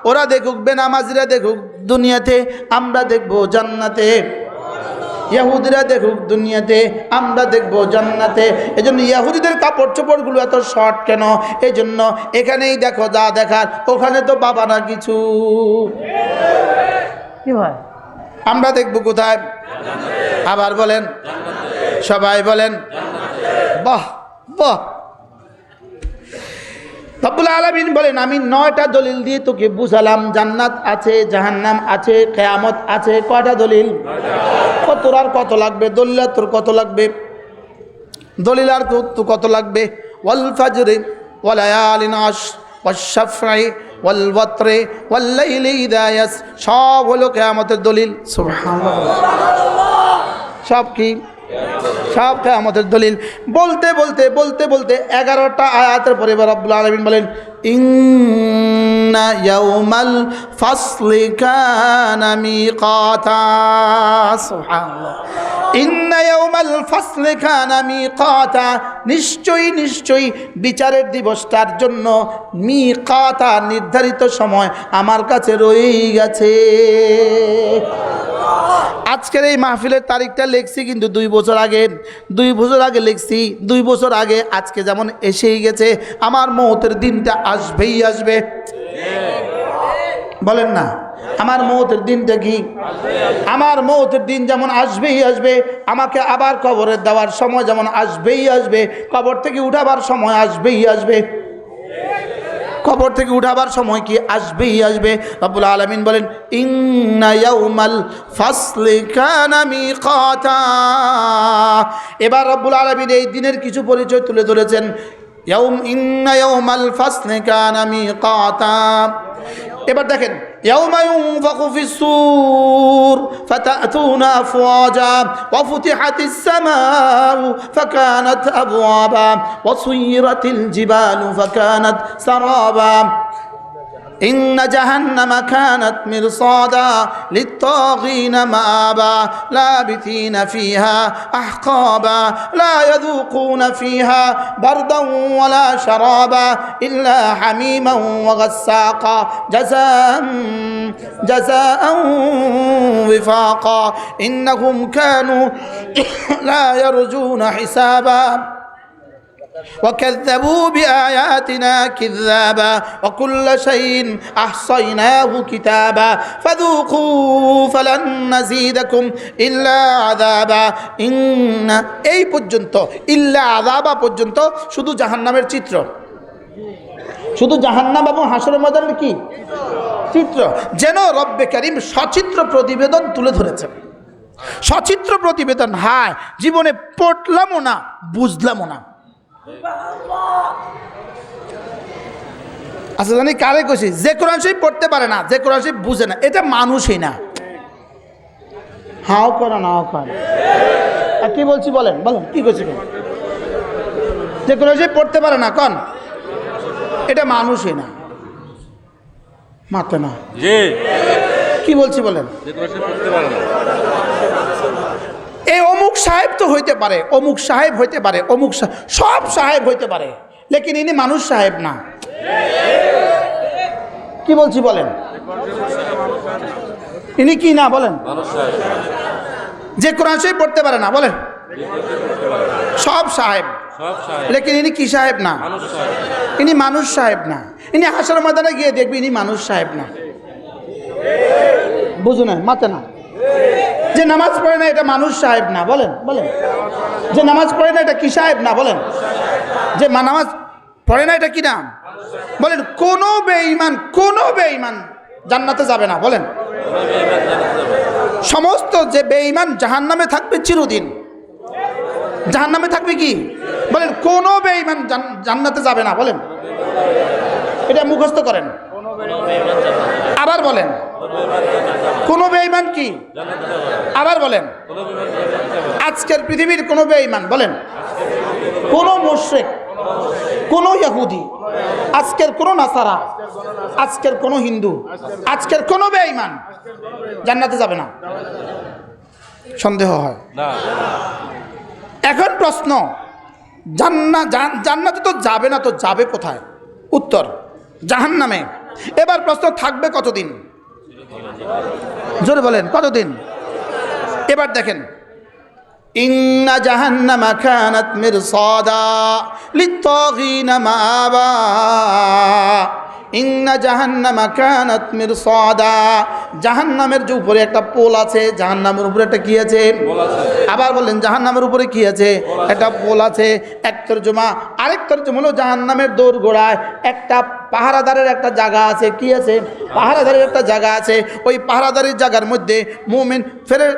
ওরা দেখুক বেনামাজিরা দেখুক দুনিয়াতে আমরা দেখবো জান্নাতে ইহুদিরা দেখুক দুনিয়াতে আমরা দেখবো জান্নাতে এজন্য ইহুদিদের কাপড় চোপড়গুলো এত শর্ট কেন এজন্য এখানেই দেখো যা দেখার ওখানে তো বাবা না কিছু কি ভাই আমরা দেখবো কোথায় আবার বলেন সবাই বলেন বাহ বাহ রব্বুল আলামিন বলেন আমি 9টা দলিল দিয়ে তোকে বুঝালাম জান্নাত আছে, জাহান্নাম আছে, কিয়ামত আছে। কয়টা দলিল? তোর আর কত লাগবে? দলিল তোর কত লাগবে? দলিল আর তো কত লাগবে? ওয়াল ফাজরি ওয়া লায়ালিন আশর ওয়াশ শাফঈ ওয়াল ওয়াতরি ওয়াল লাইলি ইযা ইয়াস, সব হলো কিয়ামতের দলিল। সুবহানাল্লাহ। সব কি? সব কিয়ামতের দলিল। বলতে বলতে বলতে বলতে 11টা আয়াতের পরে রব্বুল আলামিন বলেন ইন্না ইয়াউমাল ফাসলি কানা মিকাতা। সুবহানাল্লাহ। ইন্না ইয়াউমাল ফাসলি কানা মিকাতা, নিশ্চয়ই নিশ্চয়ই বিচারের দিবসটার জন্য মিকাতা, নির্ধারিত সময় আমার কাছে রয়ে গেছে। আজকের এই মাহফিলের তারিখটা লিখছি কিন্তু 2 বছর আগে, 2 বছর আগে লিখছি। 2 বছর আগে আজকে যেমন এসেই গেছে, আমার মওতের দিনটা আসবেই আসবে। বলেন না, আমার মওতের দিনটা কি? আমার মওতের দিন যেমন আসবেই আসবে, আমাকে আবার কবরে দেওয়ার সময় যেমন আসবেই আসবে, কবর থেকে উঠাবার সময় আসবেই আসবে। কবর থেকে উঠাবার সময় কি আসবেই আসবে। রব্বুল আলামিন বলেন ইন্না ইয়াউমাল ফাসলি কানা মিকাতা। এবার রব্বুল আলামিন এই দিনের কিছু পরিচয় তুলে ধরেছেন। ইন্না ইয়াউমাল ফাসলি কানা মিকাতা। এবার দেখেন ইয়াউমা ইউনফাখু ফিস-সূর ফাতাতুনা আফওয়াজা ওয়া ফুতিহাতিস সামাউ ফাকানাত আবওয়াবা ওয়া সুয়িরাতিল জিবালু ফাকানাত সারাবা ইন্না জাহান্নামা কানাত মিরসাদা লিত-তাগিনা মাআবা লাবিথিনা ফিহা আহকাবা লা ইয়াযুকুনা ফিহা বারদান ওয়ালা শারাবা ইল্লা হামিমান ওয়া গাসসাকা জাযাআন ওয়িফাকা ইন্নাহুম কানু লা ইয়ারজুনা হিসাবা وكذبوا بآياتنا كذابا وكل شيء أحصيناه كتابا فذوقوا فلن نزيدكم إلا عذابا إن এই পর্যন্ত ইল্লা আযাবা পর্যন্ত শুধু জাহান্নামের চিত্র, শুধু জাহান্নাম এবং হাসরের ময়দানের কি চিত্র, যেন রব্বে কারীম সচিত্র প্রতিবেদন তুলে ধরেছেন। সচিত্র প্রতিবেদন। হায়, জীবনে পড়লামও না, বুঝলামও না। আচ্ছা জানি কারে কইছি, যে কোরআন শরীফ পড়তে পারে না, যে কোরআন শরীফ বুঝে না, এটা মানুষই না। হাও করে না, হাও করে। আর কি বলছি বলেন, বলেন কি কইছি? যে কোরআন শরীফ পড়তে পারে না কোন, এটা মানুষই না, মাতে না। জি, কি বলছি বলেন? যে কোরআন শরীফ পড়তে পারে না, এই অমুক সাহেব তো হইতে পারে, অমুক সাহেব হইতে পারে, অমুক সব সাহেব হইতে পারে, লেকিন ইনি মানুষ সাহেব না। কি বলছি বলেন? ইনি কি না বলেন? যে কোরআন শরীফ পড়তে পারে না বলেন, সব সাহেব, লেকিন ইনি কি সাহেব না? ইনি মানুষ সাহেব না। ইনি হাসরের ময়দানে গিয়ে দেখবি ইনি মানুষ সাহেব না। বুঝো না, মাতে না। যে নামাজ পড়ে না এটা মানুষ সাহেব না, বলেন বলেন। যে নামাজ পড়ে না এটা কি সাহেব না, বলেন। যে নামাজ পড়ে না এটা কি নাম, বলেন। কোনো বেঈমান জান্নাতে যাবে না, বলেন। সমস্ত যে বেঈমান জাহান্নামে থাকবে চিরদিন। জাহান্নামে থাকবে কি, বলেন। কোনো বেঈমান জান্নাতে যাবে না, বলেন। এটা মুখস্থ করেন, আবার বলেন। কোন বেঈমান কি, আবার বলেন। আজকের পৃথিবীর কোন বেঈমান, বলেন। কোন মুশরিক, কোন ইহুদি, আজকের কোন নাসারা, আজকের কোন হিন্দু, আজকের কোন বেঈমান জান্নাতে যাবে না, সন্দেহ হয় না। এখন প্রশ্ন, জান্নাতে তো যাবে না, তো যাবে কোথায়? উত্তর জাহান্নামে। এবার প্রশ্ন, থাকবে কতদিন? জোরে বলেন, কতদিন? এবার দেখেন, ইন্না জাহান্নামা কানাত মিরসাদা লিত-তাগিনা মাআবা ইন্না জাহান্নামা কানাত মিরসাদা জাহান্নামের যে উপরে একটা পোল আছে, জাহান্নামের উপরে একটা কি আছে? আবার বলেন জাহান্নামের উপরে কি আছে? একটা পোল আছে। এক তরজমা। আরেক তরজমা হলো জাহান্নামের দোরগোড়ায় একটা পাহারাদারের একটা জায়গা আছে। কি আছে? পাহারাদারের একটা জায়গা আছে। ওই পাহারাদারের জায়গার মধ্যে মুমিন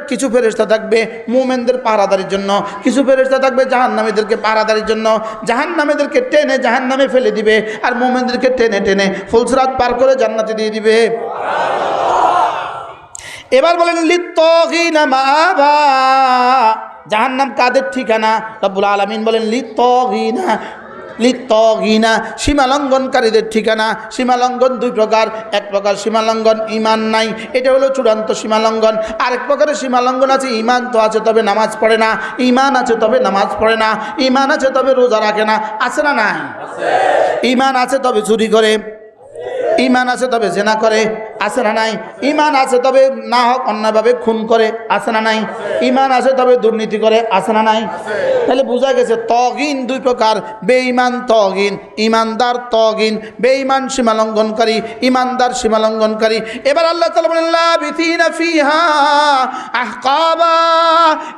কিছু ফেরেশতা থাকবে মুমিনদের পাহারাদারির জন্য, কিছু ফেরেশতা থাকবে জাহান্নামীদেরকে পাহারাদারির জন্য। জাহান্নামীদেরকে টেনে জাহান্নামে ফেলে দিবে, আর মুমিনদেরকে টেনে টেনে ফুলসিরাত পার করে জান্নাতে দিয়ে দিবে। এবার বলেন লিত্তাগিনা মাআবা, জাহান্নাম কাদের ঠিকানা? রব্বুল আলামিন বলেন লিত্তাগিনা, লিত্তাগিনা সীমালঙ্ঘনকারীদের ঠিকানা। সীমালঙ্ঘন দুই প্রকার। এক প্রকার সীমালঙ্ঘন ঈমান নাই, এটা হলো চূড়ান্ত সীমালঙ্ঘন। আরেক প্রকারের সীমালঙ্ঘন আছে ঈমান তো আছে তবে নামাজ পড়ে না, ঈমান আছে তবে নামাজ পড়ে না, ঈমান আছে তবে রোজা রাখে না। আছে না নাই? ঈমান আছে তবে চুরি করে, ঈমান আছে তবে জেনা করে। আছে না নাই? ঈমান আছে তবে না হক অন্যায়ভাবে খুন করে। আছে না নাই? ঈমান আছে তবে দুর্নীতি করে। আছে না নাই? তাহলে বোঝা গেছে তগিন দুই প্রকার, বেঈমান তগিন, ঈমানদার তগিন। বেঈমান সীমালঙ্ঘনকারী, ঈমানদার সীমালঙ্ঘনকারী। এবার আল্লাহ তাআলা বলেন লাবিথিনা ফিহা আহকাবা,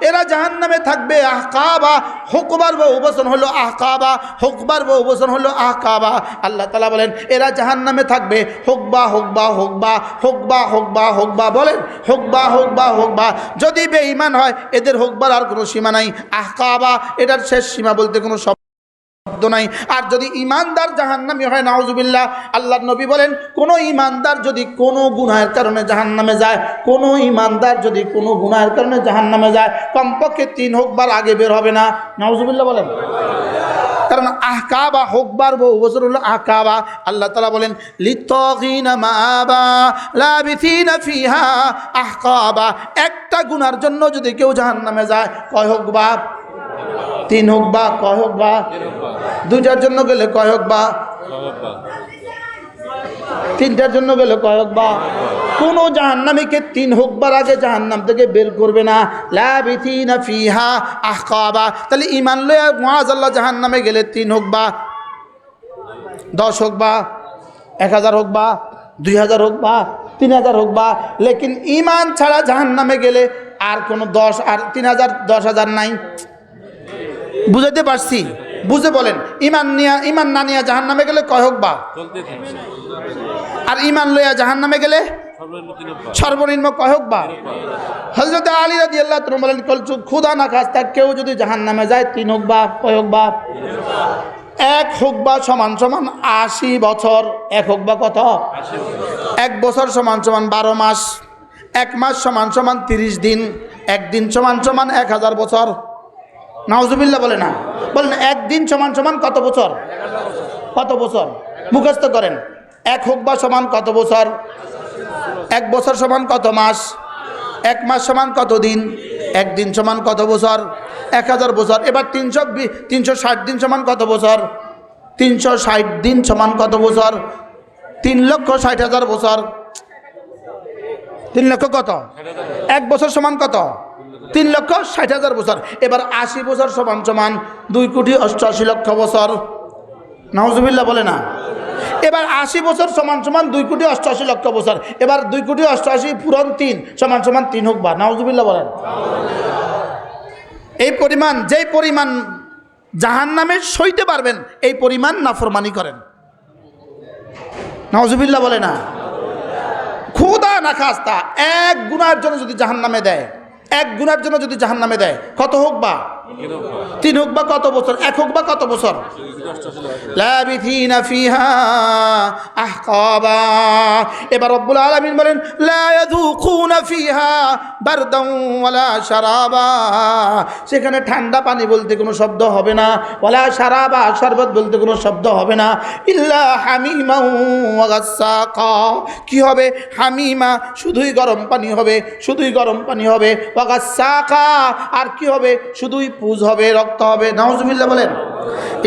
এরা জাহান্নামে থাকবে আহকাবা। হুকবার বহুবচন হলো আহকাবা, হুকবার বহুবচন হলো আহকাবা। আল্লাহ তাআলা বলেন এরা জাহান্নামে থাকবে হুকবা হুকবা হুকবা হুকবা হুকবা হুকবা। বলেন হুকবা হুকবা হুকবা। যদি বেঈমান হয় এদের হুকবার আর কোনো সীমা নাই। আহকাবা এটার শেষ সীমা বলতে কোনো শব্দ নাই। আর যদি ঈমানদার জাহান্নামী হয় নাউজুবিল্লাহ, আল্লাহর নবী বলেন কোনো ঈমানদার যদি কোনো গুনাহের কারণে জাহান্নামে যায়, কোনো ঈমানদার যদি কোনো গুনাহের কারণে জাহান্নামে যায়, কমপক্ষে 3 হুকবার আগে বের হবে না। নাউজুবিল্লাহ বলেন। কারণ আহকাবা হুকবার বহু বছর হলো আহকাবা। আল্লাহ তাআলা বলেন লিত্তাগিনা মাআবা লাবিথিনা ফিহা আহকাবা। একটা গুনার জন্য যদি কেউ জাহান্নামে যায় কয় হুকবা? 3 হুকবা। কয় হুকবা? 2টার জন্য গেলে কয় হুকবা? 3টার জন্য গেলে কয় হুকবা? কোন জাহান্নামীকে 3 হুকবার আগে জাহান্নাম থেকে বের করবে না। লাবিথিনা ফিহা আহকাবা। তাহলে ঈমান লয়ে মুআযাল্লাহ জাহান্নামে গেলে 3 হুকবা, 10 হুকবা, 1000 হুকবা, 2000 হুকবা, 3000 হুকবা। লেকিন ঈমান ছাড়া জাহান্নামে গেলে আর কোনো 10 আর 3000 10,000 নাই। বুঝাইতে পারছি? বুঝে বলেন। ঈমান না নিয়ে জাহান্নামে গেলে কয় হুকবা? আর ঈমান লইয়া জাহান্নামে গেলে সর্বনিম্ন কয় হুকবা? হযরত আলী রাদিয়াল্লাহু তাআলা বলেন খুদা না খাস্তা কেউ যদি জাহান্নামে যায় 3 হুকবা। কয় হুকবা? 1 হুকবা সমান সমান 80 বছর। 1 হুকবা কত? 1 বছর সমান সমান 12 মাস। 1 মাস সমান সমান 30 দিন। 1 দিন সমান সমান 1000 বছর। নাউজুবিল্লাহ বলে না? বলেন 1 দিন সমান সমান কত বছর? কত বছর? মুখস্থ করেন। 1 হুকবা সমান কত বছর? 1 বছর সমান কত মাস? 1 মাস সমান কত দিন? 1 দিন সমান কত বছর? 1000 বছর। এবার 360 দিন সমান কত বছর? 360 দিন সমান কত বছর? 3,60,000 বছর। 3 লক্ষ কত? 1 বছর সমান কত? 3,60,000 বছর। এবার 80 বছর সমান সমান 2,88,00,000 বছর। নাউজুবিল্লাহ বলে না? এবার 80 বছর সমান সমান 2,88,00,000 বছর। এবার 2,88,00,000 পূরণ 3 সমান সমান 3 হুকবা। নাউজুবিল্লাহ বলেন। এই পরিমাণ, যেই পরিমাণ জাহান্নামে সইতে পারবেন এই পরিমাণ নাফরমানি করেন। নাউজুবিল্লাহ বলে না? খুদা না খাস্তা 1 গুনার জন্য যদি জাহান্নামে দেয়, 1 গুনার জন্য যদি জাহান্নামে দেয় কত হুকবা? 3 হুকবা কত বছর? 1 হুকবা কত বছর? লাবিথিনা ফিহা আহকাবা। এবার রব্বুল আলামিন বলেন লা ইয়াযুকুনা ফিহা বারদান ওয়ালা শারাবা। সেখানে ঠান্ডা পানি বলতে কোনো শব্দ হবে না, ওয়ালা শারাবা শরবত বলতে কোনো শব্দ হবে না। ইল্লা হামিমা ওয়া গাসসাকা। কি হবে? হামিমা শুধুই গরম পানি হবে, শুধুই গরম পানি হবে। ওয়া গাসসাকা আর কি হবে? শুধুই পুজ হবে, রক্ত হবে। নাউজুবিল্লাহ বলেন।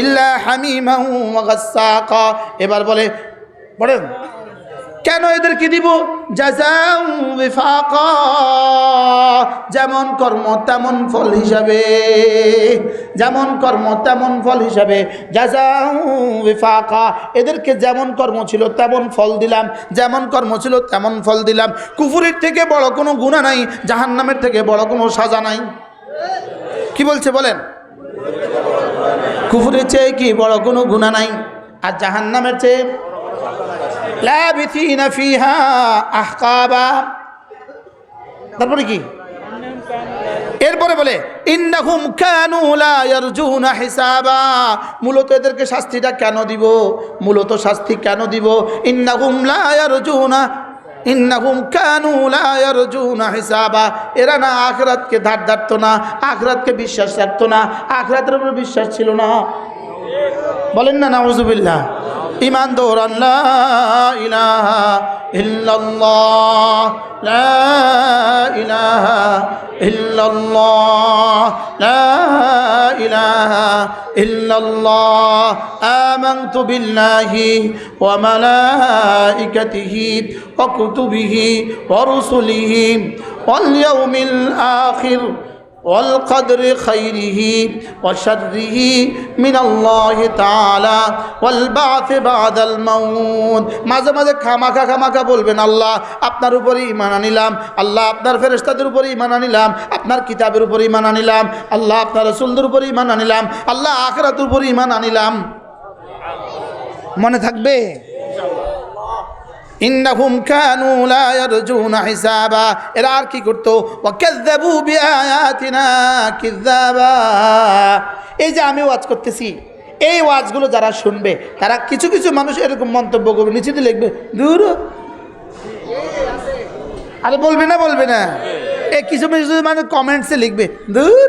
ইল্লা হামিমা ওয়া গাসসাকা। এবার বলেন কেন এদেরকে দিব? জাযাউ বিফাকা, যেমন কর্ম তেমন ফল হিসাবে, যেমন কর্ম তেমন ফল হিসাবে। জাযাউ বিফাকা, এদেরকে যেমন কর্ম ছিল তেমন ফল দিলাম, যেমন কর্ম ছিল তেমন ফল দিলাম। কুফরির থেকে বড় কোনো গুনাহ নাই, জাহান্নামের থেকে বড় কোনো সাজা নাই। কি বলছে বলেন? কুফরের চেয়ে কি বড় কোনো গুনাহ নাই? আর জাহান্নামের চেয়ে লাবিথিনা ফিহা আহকাবা। তারপরে কি? এরপরে বলে ইন্নাহুম কানু লা ইয়ারজুনা হিসাবা। মূলত এদেরকে শাস্তিটা কেন দিব? মূলত শাস্তি কেন দিব? ইন্নাহুম কানু লা ইয়ারজুনা হিসাবা। এরা না আখিরাতকে ধার ধারতো না, আখিরাতকে বিশ্বাস রাখতো না, আখিরাতের উপর বিশ্বাস ছিল না। বলেন না নাউযুবিল্লাহ। ঈমান দৌড়ান লা ইলাহা ইল্লাল্লাহ, লা ইলাহা ইল্লাল্লাহ, লা ইলাহা ইল্লাল্লাহ। আমানতু বিল্লাহি ওয়া মালাইকাতিহি ওয়া কুতুবিহি ওয়া রুসুলিহি ওয়াল ইয়াউমিল আখির والقدر خيره وشره من الله تعالى والبعث بعد الموت। মাঝে মাঝে খামাখা বলবেন আল্লাহ আপনার উপরে ঈমান আনিলাম, আল্লাহ আপনার ফেরেশতাদের উপরে ঈমান আনিলাম, আপনার কিতাবের উপরে ঈমান আনিলাম, আল্লাহ আপনার রাসূলদের উপরে ঈমান আনিলাম, আল্লাহ আখিরাতের উপরে ঈমান আনিলাম। মনে থাকবে? ইন্নাহুম কানু লা ইয়ারজুনা হিসাবা। এরা আর কি করতো? ওয়াকাযযাবু বিআয়াতিনা কিযাবা। এই যে আমি ওয়াজ করতেছি, এই ওয়াজগুলো যারা শুনবে তারা কিছু কিছু মানুষ এরকম মন্তব্য করবে, নিচেতে লিখবে দূর। আরে বলবে না এই কিছু কিছু মানে কমেন্টসে লিখবে দূর।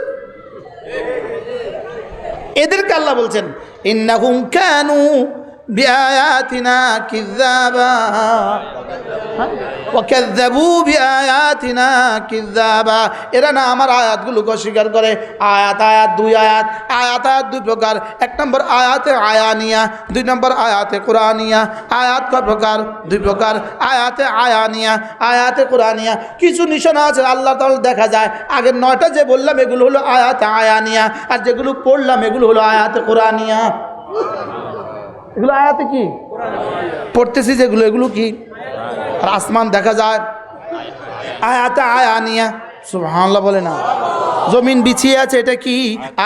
এদেরকে আল্লাহ বলছেন ইন্নাহুম কানু বিআয়াতিনা কিযাবা ওয়াকাযযাবু বিআয়াতিনা কিযাবা। এরা না আমার আয়াতগুলোকে অস্বীকার করে। আয়াত দুই প্রকার। এক নম্বর আয়াতে আয়ানিয়া, দুই নম্বর আয়াতে কোরআনিয়া। আয়াত কয় প্রকার? দুই প্রকার। আয়াতে আয়ানিয়া, আয়াতে কোরআনিয়া। কিছু নিশানা আছে আল্লাহ তাআলা দেখা যায়। আগের 9টা যে বললাম এগুলো হলো আয়াতে আয়ানিয়া, আর যেগুলো পড়লাম এগুলো হলো আয়াতে কোরআনিয়া। এগুলো আয়াতে কি পড়তেছি যেগুলো, এগুলো কি? আর আসমান দেখা যায় আয়াতে আয়ানিয়া। সুবহানাল্লাহ বলে না। জমিন বিছিয়ে আছে এটা কি?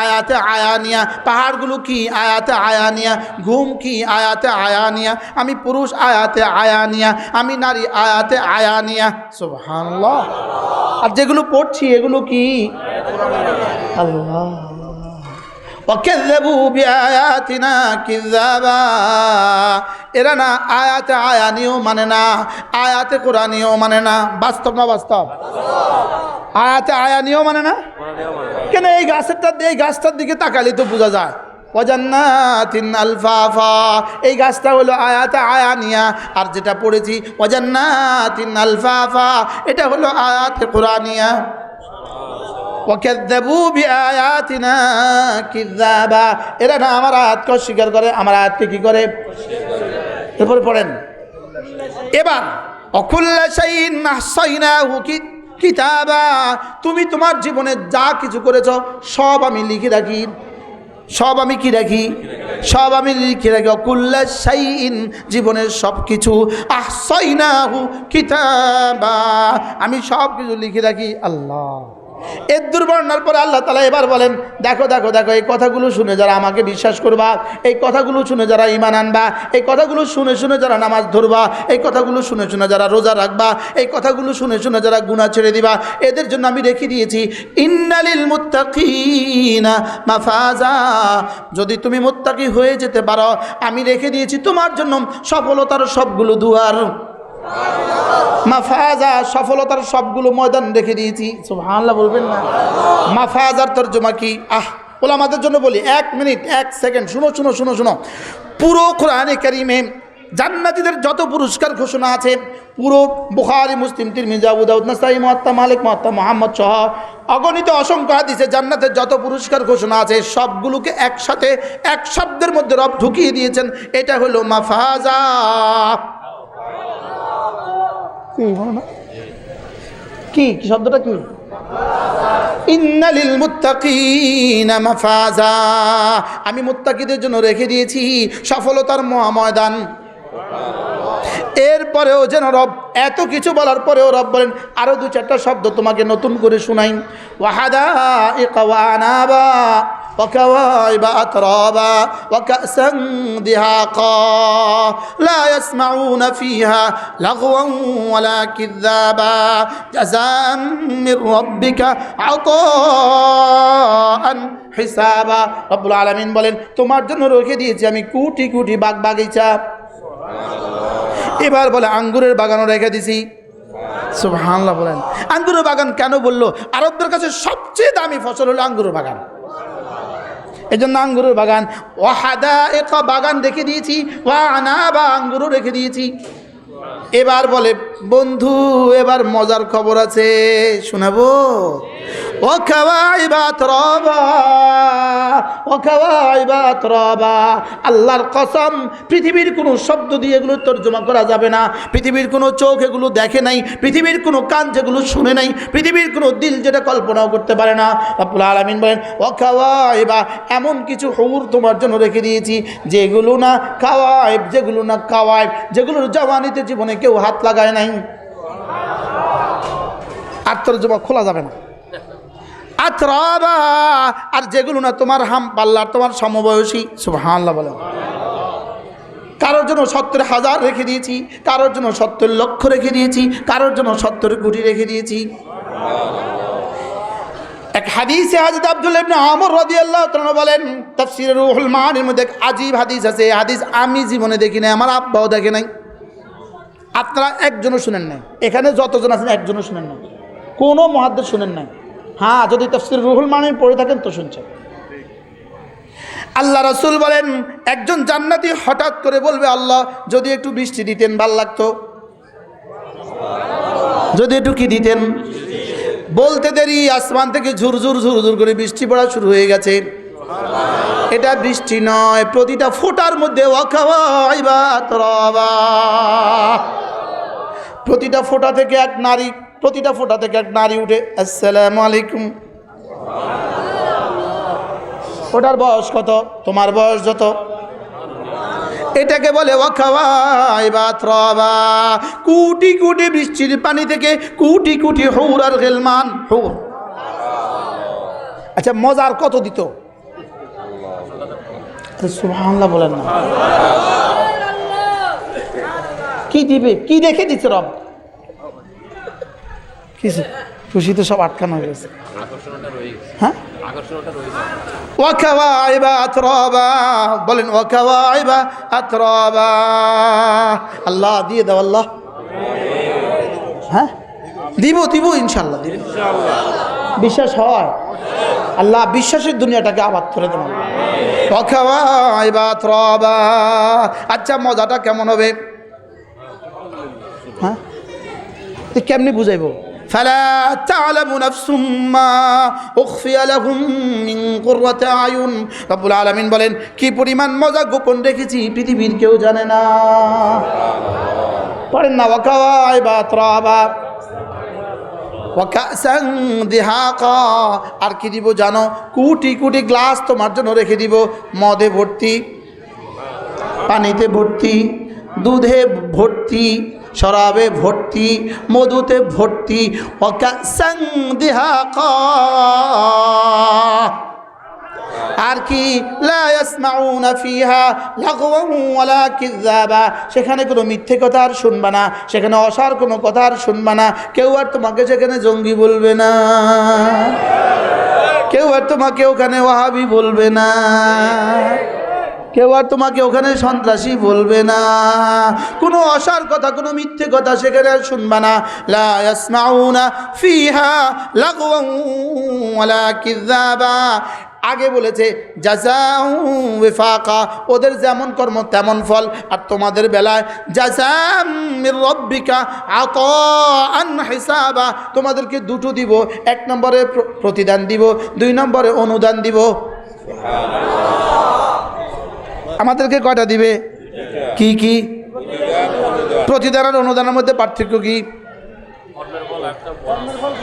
আয়াতে আয়ানিয়া। পাহাড়গুলো কি? আয়াতে আয়ানিয়া। ঘুম কি? আয়াতে আয়ানিয়া। আমি পুরুষ আয়াতে আয়ানিয়া, আমি নারী আয়াতে আয়ানিয়া। সুবহানাল্লাহ। আর যেগুলো পড়ছি এগুলো কি? আল্লাহ। ওয়াকাযযাবু বিআয়াতিনা কিযাবা। এরা না আয়াতে আয়ানিও মানে না, আয়াতে কোরআনিও মানে না। বাস্তব না বাস্তব? আয়াতে আয়ানিও মানে না কেন? এই গাছটার দিকে তাকালে তো বোঝা যায়। ওয়াজান্নাতিন আলফাফা, এই গাছটা হলো আয়াতে আয়ানিয়া। আর যেটা পড়েছি ওয়াজান্নাতিন আলফাফা, এটা হলো আয়াতে কোরআনিয়া। ওয়াকাযযাবু বিআয়াতিনা কিযাবা। এরা না আমার আয়াতকে অস্বীকার করে, আমার আয়াতকে কি করে? এরপরে পড়েন এবার অকুল্লা শাইইন আহসাইনাহু কিতাবা। তুমি তোমার জীবনে যা কিছু করেছো সব আমি লিখে রাখি, সব আমি কি রাখি? সব আমি লিখে রাখি। অকুল্লা শাইইন, জীবনের সব কিছু। আহসাইনাহু কিতাবা, আমি সব কিছু লিখে রাখি। আল্লাহ এর দুর্বর্ণার পরে আল্লাহ তাআলা এবার বলেন দেখো দেখো দেখো, এই কথাগুলো শুনে যারা আমাকে বিশ্বাস করবা, এই কথাগুলো শুনে যারা ঈমান আনবা, এই কথাগুলো শুনে শুনে যারা নামাজ ধরবা, এই কথাগুলো শুনে শুনে যারা রোজা রাখবা, এই কথাগুলো শুনে শুনে যারা গুনাহ ছেড়ে দিবা, এদের জন্য আমি রেখে দিয়েছি ইন্নালিল মুত্তাকিনা মাফাজা। যদি তুমি মুত্তাকি হয়ে যেতে পারো, আমি রেখে দিয়েছি তোমার জন্য সফলতার সবগুলো দুয়ার। মাফাজা, সফলতার সবগুলো ময়দান রেখে দিয়েছি। সুবহানাল্লাহ বলবেন না? মাফাজার তরজমা কি? ওলামাদের জন্য বলি, 1 মিনিট 1 সেকেন্ড শুনো শুনো শুনো শুনো। পুরো কোরআনে কারীমে জান্নাতীদের যত পুরস্কার ঘোষণা আছে, পুরো বুখারী, মুসলিম, তিরমিজি, আবু দাউদ, নাসাঈ, মুওয়াত্তা মালিক, মুওয়াত্তা মুহাম্মদ সহ অগণিত অসংখ্য হাদিসে জান্নাতের যত পুরস্কার ঘোষণা আছে সবগুলোকে একসাথে এক শব্দের মধ্যে রব ঢুকিয়ে দিয়েছেন। এটা হলো মাফাজা। কি বলো না, কি কি শব্দটা কি? ইন্না লিল মুত্তাকিনা মাফাজা, আমি মুত্তাকিদের জন্য রেখে দিয়েছি সফলতার মহাময়দান। এরপরেও যেন রব এত কিছু বলার পরেও রব বলেন আরো দু চারটা শব্দ তোমাকে নতুন করে শুনাই। ওয়াহাদাইকা ওয়া আনাবা ওয়া কাওয়াইবা আতরাবা ওয়া কাসান দিহাকা লা ইয়াসমাউনা ফিহা লাগওয়ান ওয়ালা কিযাবা জাযাআন মির রাব্বিকা আতাআন হিসাবা। রব্বুল আলামিন বলেন তোমার জন্য রেখে দিয়েছি আমি কোটি কোটি বাগ বাগিচা। এবার বলে আঙ্গুরের বাগানও রেখে দিছি। সুবহানাল্লাহ বলেন। আঙ্গুরের বাগান কেন বললো? আরবদের কাছে সবচেয়ে দামি ফসল হলো আঙ্গুরের বাগান, এই জন্য আঙ্গুরের বাগান। ওয়াহাদাইকা বাগান রেখে দিয়েছি, ওয়া আনাবা আঙ্গুরও রেখে দিয়েছি। এবার বলে বন্ধু এবার মজার খবর আছে, শোনাবো। ওয়া কাওয়াইবা আতরাবা ওয়া কাওয়াইবা আতরাবা, আল্লাহর কসম পৃথিবীর কোনো শব্দ দিয়ে এগুলো তর্জমা করা যাবে না। পৃথিবীর কোনো চোখ এগুলো দেখে নাই, পৃথিবীর কোনো কান যেগুলো শুনে নাই, পৃথিবীর কোনো দিল যেটা কল্পনাও করতে পারে না। রব্বুল আলামিন বলেন ওয়া কাওয়াইবা, এমন কিছু হুর তোমার জন্য রেখে দিয়েছি যেগুলো না কাওয়াইব, যেগুলো না কাওয়াইব, যেগুলোর জওয়ানিতে জীবনে কেউ হাত লাগায় নাই। আর তর্জমা খোলা যাবে না। আতরাবা, আর যেগুলো না তোমার হাম পাল্লার তোমার সমবয়সী। সুবহানাল্লাহ বলেন। কারোর জন্য ৭০,০০০ রেখে দিয়েছি, কারোর জন্য ৭০ লক্ষ রেখে দিয়েছি, কারোর জন্য ৭০ কোটি রেখে দিয়েছি। এক হাদিসে হযরত আব্দুল্লাহ ইবনে আমর রাদিয়াল্লাহু তাআলা বলেন, তাফসীরে রুহুল মানির মধ্যে আজীব হাদিস আছে। এই হাদিস আমি জীবনে দেখি নাই, আমার আব্বাও দেখে নাই, আপনারা একজনও শুনেন নাই, এখানে যতজন আছেন একজনও শুনেন নাই, কোনো মুহাদ্দিস শুনেন নাই। হ্যাঁ, যদি তাফসীর রুহুল মানি পড়ে থাকেন তো শুনছেন। আল্লাহ রাসূল বলেন একজন জান্নাতি হঠাৎ করে বলবে আল্লাহ যদি একটু বৃষ্টি দিতেন ভাল লাগতো, যদি একটু কি দিতেন। বলতে দেরি আসমান থেকে ঝুরঝুর ঝুরঝুর করে বৃষ্টি পড়া শুরু হয়ে গেছে। এটা বৃষ্টি নয়, প্রতিটা ফোঁটার মধ্যে ওয়াকাওয়াইবা আতরাবা, প্রতিটা ফোঁটা থেকে এক নারী, প্রতিটা ফোঁটা থেকে এক নারী উঠে আসসালামু আলাইকুম। ওটার বয়স কত? তোমার বয়স যত। এটাকে বলে ওয়াকাওয়াইবা আতরাবা। কোটি কোটি বৃষ্টির পানি থেকে কোটি কোটি হুর আর গিলমান। হুর, আচ্ছা মজার কত দিত? সুবহানাল্লাহ বলেন না। কি দিবে? কি রেখে দিচ্ছে রব? কিছু খুশি তো সব আটকানো হয়ে গেছে। হ্যাঁ, ওয়াকাওয়াইবা আতরাবা বলেন, ওয়াকাওয়াইবা আতরাবা। আল্লাহ দিয়ে দাও, আল্লাহ। হ্যাঁ দিব দিব ইনশাআল্লাহ দিব। বিশ্বাস হয়? আল্লাহ বিশ্বাসের দুনিয়াটাকে আবাদ করে দেন। ওয়াকাওয়াইবা আতরাবা। আচ্ছা মজাটা কেমন হবে? হ্যাঁ, কেমনি বুঝাইব? ফালা তা'লামু নাফসুম মা উখফিয়া লাহুম মিন কুররাতি আয়ুন। রব্বুল আলামিন বলেন কি পরিমাণ মজা গোপন রেখেছি পৃথিবীর কেউ জানে না। পড়েন না ওয়াকাওয়াইবা আতরাবা ওয়া কাসান দিহাকা। আর কি দিব জানো? কোটি কোটি গ্লাস তোমার জন্য রেখে দিব, মদে ভর্তি, পানিতে ভর্তি, দুধে ভর্তি, শরাবে ভর্তি, মধুতে ভর্তি। ওয়াকাসান দিহাকা। আর কি? লা ইয়াসমাউনা ফিহা লাগওয়ান ওয়ালা কিযাবা, সেখানে কোনো মিথ্যে কথা আর শুনবা না, সেখানে অসার কোনো কথা আর শুনবা না। কেউ আর তোমাকে সেখানে জঙ্গি বলবে না, কেউ আর তোমাকে ওখানে ওয়াহাবি বলবে না, কেউ আর তোমাকে ওখানে সন্ত্রাসী বলবে না। কোনো অসার কথা, কোনো মিথ্যে কথা সেখানে আর শুনবা না। লা ইয়াসমাউনা ফিহা লাগওয়ান ওয়ালা কিযাবা। আগে বলেছে জাযাউ ওয়াফাকা, ওদের যেমন কর্ম তেমন ফল। আর তোমাদের বেলায় জাযাম মির রাব্বিকা আতাআন হিসাবা, তোমাদেরকে দুটো দিব। এক নম্বরে প্রতিদান দিব, দুই নম্বরে অনুদান দিব। আমাদেরকে কয়টা দিবে? কি কি? প্রতিদান আর অনুদানের মধ্যে পার্থক্য কি?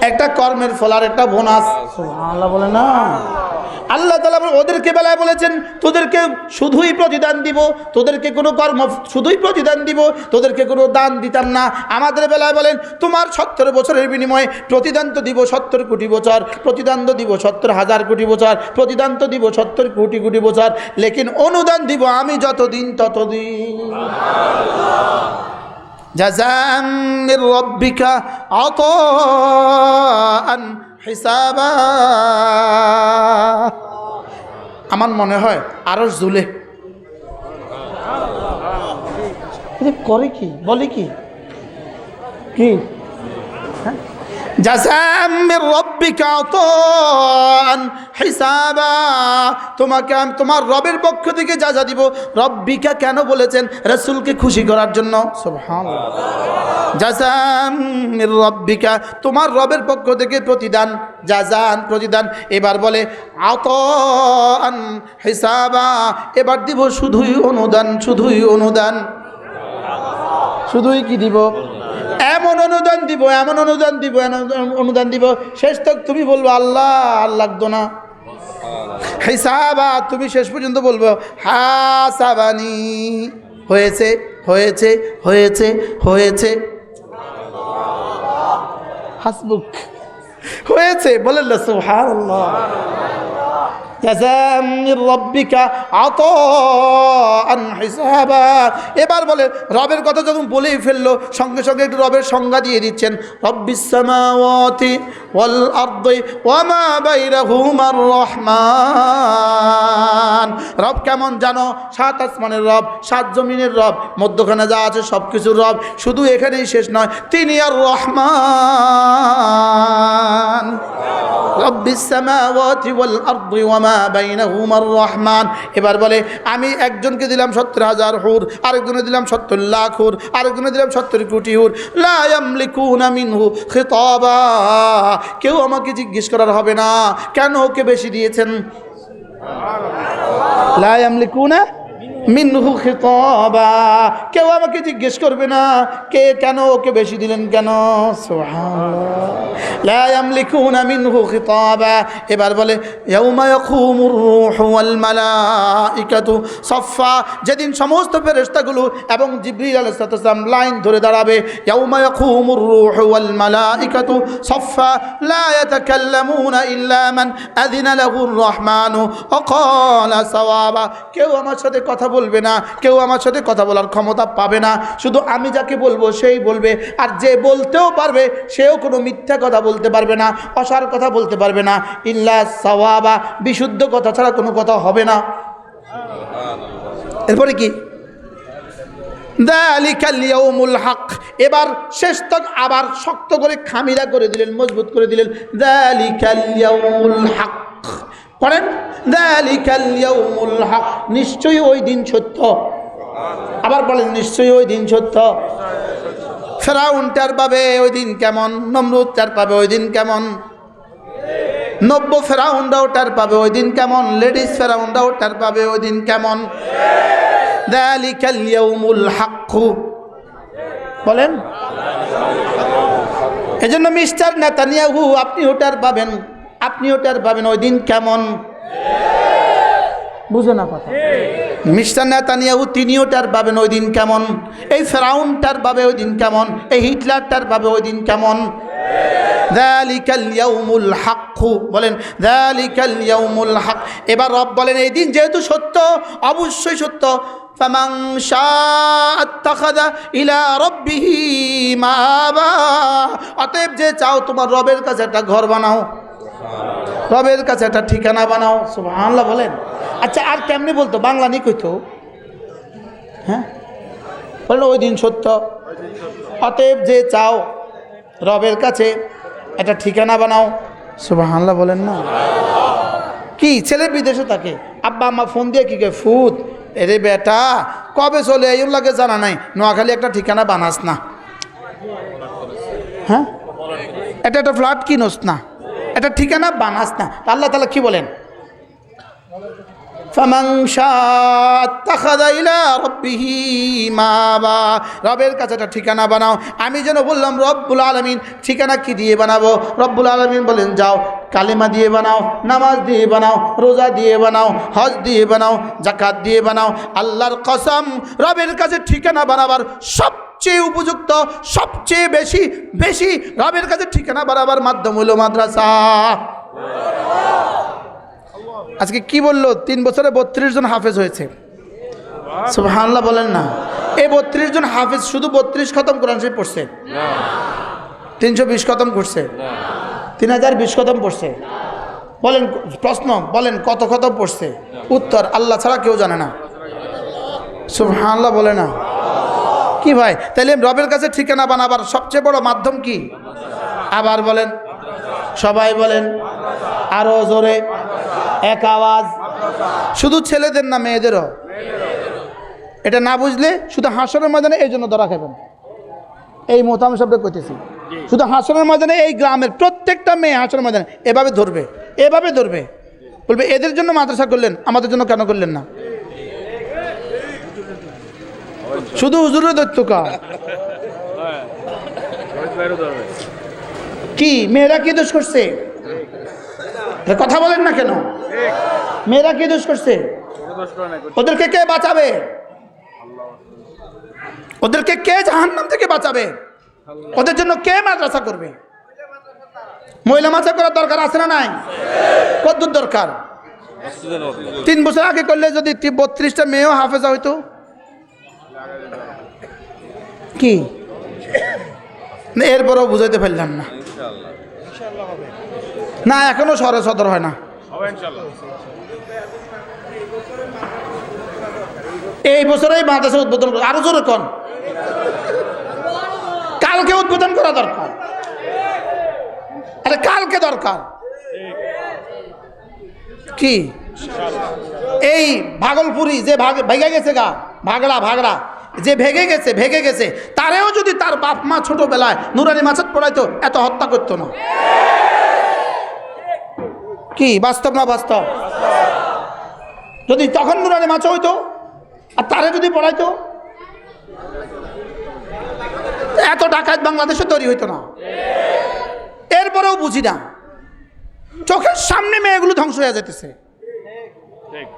একটা কর্মের ফল আর একটা বোনাস। সুবহানাল্লাহ বলে না। আল্লাহ তাআলা ওদেরকে বেলায় বলেছেন তোদেরকে শুধুই প্রতিদান দিব, তোদেরকে কোনো কর্ম শুধুই প্রতিদান দিব, তোদেরকে কোনো দান দিতাম না। আমাদের বেলায় বলেন তোমার 70 বছরের বিনিময়ে প্রতিদান তো দিব 70 কোটি বছর, প্রতিদান তো দিব 70,000 কোটি বছর, প্রতিদান তো দিব 70 কোটি কোটি বছর, লেকিন অনুদান দিব আমি যতদিন ততদিন। জাযাআম মির রাব্বিকা আতাআন হিসাবা। আমার মনে হয় আরশ ঝুলে করে কি বলে কি কি জাযাআম মির রাব্বিকা আতাআন হিসাবা। তোমাকে আমি তোমার রবের পক্ষ থেকে যা দিব। রব্বিকা কেন বলেছেন? রাসূলকে খুশি করার জন্য। সুবহানাল্লাহ। জাযাআম মির রাব্বিকা তোমার রবের পক্ষ থেকে প্রতিদান, জাযান প্রতিদান। এবার বলে আতাআন হিসাবা, এবার দিব শুধুই অনুদান, শুধুই অনুদান। শুধুই কি দিব? এমন অনুদান দিব, এমন অনুদান দিব, অনুদান দিব শেষ তক তুমি বলবো আল্লাহ আর লাগতো না। হিসাবা তুমি শেষ পর্যন্ত বলবো হাসাবানি, হয়েছে হয়েছে হয়েছে হয়েছে, হাসবুক হয়েছে বলেন না সুবহানাল্লাহ। জাযাআম মির রাব্বিকা আতাআন হিসাবা। এবার বলে রবের কথা যখন বলেই ফেললো সঙ্গে সঙ্গে একটু রবের সংজ্ঞা দিয়ে দিচ্ছেন। রব্বিস সামাওয়াতি ওয়াল আরদি ওয়া মা বাইনাহুমার রহমান। রব কেমন জানো? 7 আসমানের রব, 7 জমিনের রব, মধ্যখানে যা আছে সব কিছুর রব। শুধু এখানেই শেষ নয়, তিনি আর রহমান। রব্বিস সামাওয়াতি ওয়াল আরদি ওয়া মা বাইনাহুমার রহমান। এবার বলে আমি একজনকে দিলাম 70,000 হুর, আরেকজনে দিলাম 70 লাখ হুর, আরেকজনে দিলাম 70 কোটি হুর। লা ইয়ামলিকুনা মিনহু খিতাবা, কেউ আমাকে জিজ্ঞেস করার হবে না কেন ওকে বেশি দিয়েছেন। লা ইয়ামলিকুনা মিনহু খিতাবা, কেউ আমাকে জিজ্ঞেস করবে না কে কেন ওকে বেশি দিলেন কেন। সুবহানাল্লাহ। লা ইয়ামলিকুনা মিনহু খিতাবা। এবার বলে ইয়াউমা ইয়াকুমুর রূহু ওয়াল মালাইকাতু সাফফা, যেদিন সমস্ত ফেরেশতাগুলো এবং জিবরিল আলাইহিস সালাম লাইন ধরে দাঁড়াবে। ইয়াউমা ইয়াকুমুর রূহু ওয়াল মালাইকাতু সাফফা লা ইয়াতাকাল্লামুনা ইল্লা মান আযিনা লাহুর রহমানু ওয়া ক্বালা সাওয়াবা, কেউ আমার সাথে কথা বলবে না, কেউ আমার সাথে কথা বলার ক্ষমতা পাবে না, শুধু আমি যাকে বলবো সেই বলবে। আর যে বলতেও পারবে সেও কোনো মিথ্যা কথা বলতে পারবে না, অসার কথা বলতে পারবে না। ইল্লা সাওয়াবা, বিশুদ্ধ কথা ছাড়া কোনো কথা হবে না। এরপরে কি? যালিকাল ইয়াউমুল হক। এবার শেষ তক আবার শক্ত করে খামিরা করে দিলেন, মজবুত করে দিলেন। যালিকাল ইয়াউমুল হক পড়েন, যালিকাল ইয়াউমুল হক, নিশ্চয়ই ওই দিন সত্য। আবার বলেন নিশ্চয়ই ওই দিন সত্য। ফেরাউনটার পাবে ওই দিন কেমন, নমরুদটার পাবে ওই দিন কেমন, নব্য ফেরাউনরাও টার পাবে ওই দিন কেমন, লেডিস ফেরাউনরাও টার পাবে ওই দিন কেমন। যালিকাল ইয়াউমুল হক বলেন। এজন্য মিস্টার নেতানিয়াহু আপনি ওটার পাবেন, আপনি ওটার পাবেন ওই দিন কেমন। বুঝো না কথা? মিস্টার নেতানিয়াহু তিনি ওটার পাবেন ওই দিন কেমন। এই ফেরাউনটার পাবে ওই দিন কেমন, এই হিটলারটার পাবে ওই দিন কেমন। যালিকাল ইয়াউমুল হক বলেন, যালিকাল ইয়াউমুল হক। এবার রব বলেন এই দিন যেহেতু সত্য, অবশ্যই সত্য। ফামান শাআ আত্তাখাযা ইলা রাব্বিহি মাআবা, অতএব যে চাও তোমার রবের কাছে একটা ঘর বানাও, রবের কাছে একটা ঠিকানা বানাও। সুবহানাল্লাহ বলেন। আচ্ছা আর কেমনি বলতো? বাংলা নি কইতো, হ্যাঁ বলেন ওই দিন সত্য, অতএব যে চাও রবের কাছে একটা ঠিকানা বানাও। সুবহানাল্লাহ বলেন না। কি ছেলে বিদেশে থাকে, আব্বা আম্মা ফোন দিয়ে কি কে ফুত এরে বেটা কবে চলে এই লাগে জানা নাই, নোয়াখালী একটা ঠিকানা বানাস না, হ্যাঁ এটা একটা ফ্ল্যাট কিনোস না, একটা ঠিকানা বানাস না। আল্লাহ তাআলা কি বলেন? ফামান শাআ আত্তাখাযা ইলা রাব্বিহি মাআবা। রবের কাছে একটা ঠিকানা বানাও। আমি যেন বললাম রব্বুল আলামিন ঠিকানা কি দিয়ে বানাবো? রব্বুল আলামিন বলেন যাও কালেমা দিয়ে বানাও, নামাজ দিয়ে বানাও, রোজা দিয়ে বানাও, হজ দিয়ে বানাও, যাকাত দিয়ে বানাও। আল্লাহর কসম, রবের কাছে ঠিকানা বানাবার সবচেয়ে উপযুক্ত, সবচেয়ে বেশি রবের কাছে ঠিকানা বানাবার মাধ্যম হলো মাদ্রাসা। আজকে কি বললো? 3 বছরে 32 জন হাফেজ হয়েছে। সুবহানাল্লাহ বলেন না। এই 32 জন হাফেজ শুধু 32 খতম কোরআন শরীফ পড়ছে? 320 খতম করছে? 3020 খতম পড়ছে? বলেন, প্রশ্ন বলেন কত খতম পড়ছে? উত্তর আল্লাহ ছাড়া কেউ জানে না। সুবহানাল্লাহ বলে না। কি ভাই, তাহলে রবের কাছে ঠিকানা বানাবার সবচেয়ে বড় মাধ্যম কি? আবার বলেন, সবাই বলেন আরো জোরে, এক আওয়াজ। শুধু ছেলেদের না, মেয়েদেরও? এটা না বুঝলে শুধু হাসরের ময়দানে এই জন্য ধরা খাবেন। এই মোতাম শব্দ করতেছি, শুধু হাসরের ময়দানে এই গ্রামের প্রত্যেকটা মেয়ে হাসরের ময়দানে এভাবে ধরবে, এভাবে ধরবে, বলবে এদের জন্য মাদ্রাসা করলেন, আমাদের জন্য কেন করলেন না? শুধু হুজুরের দৈত্য কার? কি মেয়েরা কি দোষ করছে? কথা বলেন না কেন? মেয়েরা কি দোষ করছে? ওদেরকে কে বাঁচাবে? ওদেরকে কে জাহান্নাম থেকে বাঁচাবে? ওদের জন্য কে মাদ্রাসা করবে? মহিলা মাদ্রাসা করার দরকার আছে না নাই? কতদূর দরকার? 3 বছর আগে করলে যদি 32টা মেয়েও হাফেজা হইতো। কি এরপরও বুঝাইতে পারলাম না। না এখনো শহরে সদর হয় না। এই বছরেই মাদ্রাসা উদ্বোধন করে, আরো জোরে কোন, কালকে উদ্বোধন করা দরকার। আরে কালকে দরকার। কি এই ভাগলপুরি যে ভেগে গেছে গা, ভাগড়া যে ভেগে গেছে তারেও যদি তার বাপ মা ছোটবেলায় নুরানি মাসাদ পড়াইতো, এত হত্যা করতো না। কি বাস্তব না বাস্তব? যদি তখন নুরানি মাছা হইতো আর তারে যদি পড়াইতো, এত ডাকাত বাংলাদেশে তৈরি হইতো না। এরপরেও বুঝি না, চোখের সামনে মেয়েগুলো ধ্বংস হয়ে যেতেছে,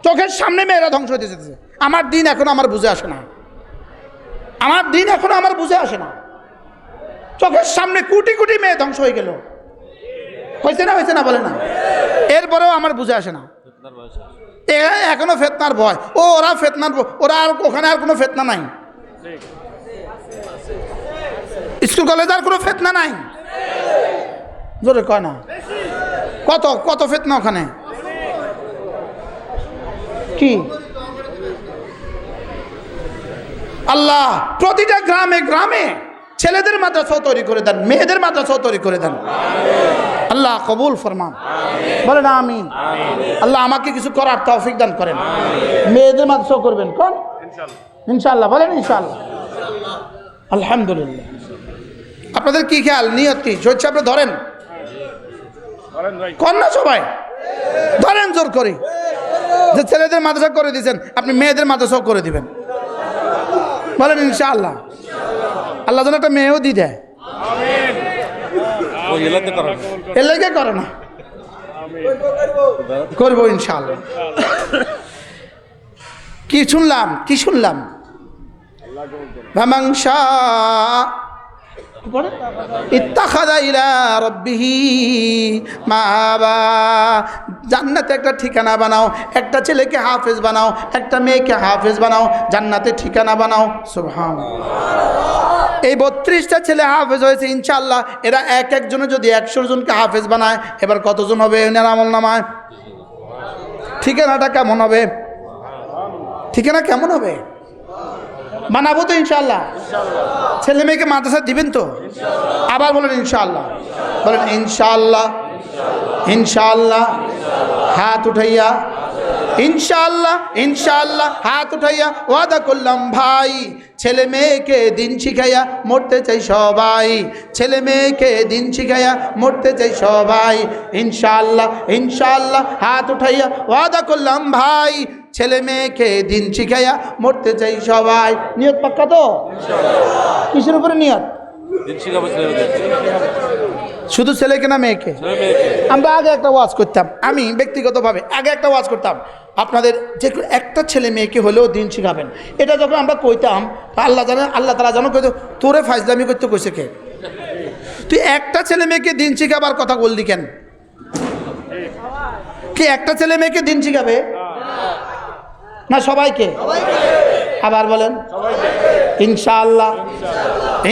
চোখের সামনে মেয়েরা ধ্বংস হয়ে যেতেছে। আমার দিন এখন আমার বুঝে আসে না, আমার দিন এখন আমার বুঝে আসে না। চোখের সামনে কোটি কোটি মেয়ে ধ্বংস হয়ে গেল, হয়েছে না বলে না? এরপরেও আমার বুঝে আসে না। এখনো ফেতনার ভয়। ওরা ফেতনার, ওরা আর ওখানে আর কোনো ফেতনা নাই। স্কুল কলেজে আর কোনো ফেতনা নাই। জোরে কয় না। কত ফেতনা ওখানে। কি আল্লাহ প্রতিটা গ্রামে ছেলেদের মাদ্রাসাও তৈরি করে দেন, মেয়েদের মাদ্রাসাও তৈরি করে দেন। আল্লাহ কবুল ফরমান। বলেন আমিন। আল্লাহ আমাকে কিছু করার তৌফিক দান করেন। মেয়েদের মাদ্রাসাও করবেন কোন? ইনশাআল্লাহ। বলেন ইনশাআল্লাহ। আলহামদুলিল্লাহ। আপনাদের কি খেয়াল, নিয়ত কি? জোর আপনি ধরেন কোন না, সবাই ধরেন জোর করি, যে ছেলেদের মাদ্রাসা করে দিয়েছেন আপনি মেয়েদের মাদ্রাসাও করে দিবেন। বলেন ইনশাআল্লাহ। আল্লাহ যেন একটা মেয়েও দিয়ে দেয়। এলাকে করে না, করবো ইনশাআল্লাহ। কি শুনলাম? ফামান শাআ ইত্তাখাযা ইলা রাব্বিহি মাআবা। জান্নাতে একটা ঠিকানা বানাও, একটা ছেলেকে হাফেজ বানাও, একটা মেয়েকে হাফেজ বানাও, জান্নাতে ঠিকানা বানাও। সুবহানাল্লাহ। এই 32টা ছেলে হাফেজ হয়েছে ইনশাআল্লাহ। এরা একজনে যদি 100 জনকে হাফেজ বানায়, এবার কতজন হবে এনার আমল নামায়? ঠিকানাটা কেমন হবে? ঠিকানা কেমন হবে? বানাবো তো ইনশাআল্লাহ। ছেলে মেয়েকে মাদ্রাসা দিবেন তো? আবার বলেন ইনশাআল্লাহ। বলেন ইনশাআল্লাহ। ইনশাআল্লাহ হাত উঠাইয়া, ইনশাআল্লাহ হাত উঠাইয়া ওয়াদা করলাম ভাই, ছেলে মেয়েকে দিন শিখাইয়া মরতে চাই সবাই, ছেলে মেয়েকে দিন শিখাইয়া মরতে চাই সবাই। ইনশাআল্লাহ হাত উঠাইয়া ওয়াদা করলাম ভাই, ছেলে মেয়েকে দিন শিখাইয়া মরতে চাই সবাই। নিয়ত পাক্কা তো? কিসের উপরে নিয়ত? শুধু ছেলেকে না মেয়েকে? আমরা আগে একটা ওয়াজ করতাম, আমি ব্যক্তিগতভাবে আগে একটা ওয়াজ করতাম, আপনাদের যে একটা ছেলে মেয়েকে হলেও দিন শিখাবেন। এটা যখন আমরা কইতাম আল্লাহ জানে, আল্লাহ তাআলা জানো কইতো তোরে ফাইজলামি করতে কইছে কে? তুই একটা ছেলে মেয়েকে দিন শিখাবার কথা বললি কেন? কি একটা ছেলে মেয়েকে দিন শিখাবে না সবাইকে? আবার বলেন ইনশাআল্লাহ।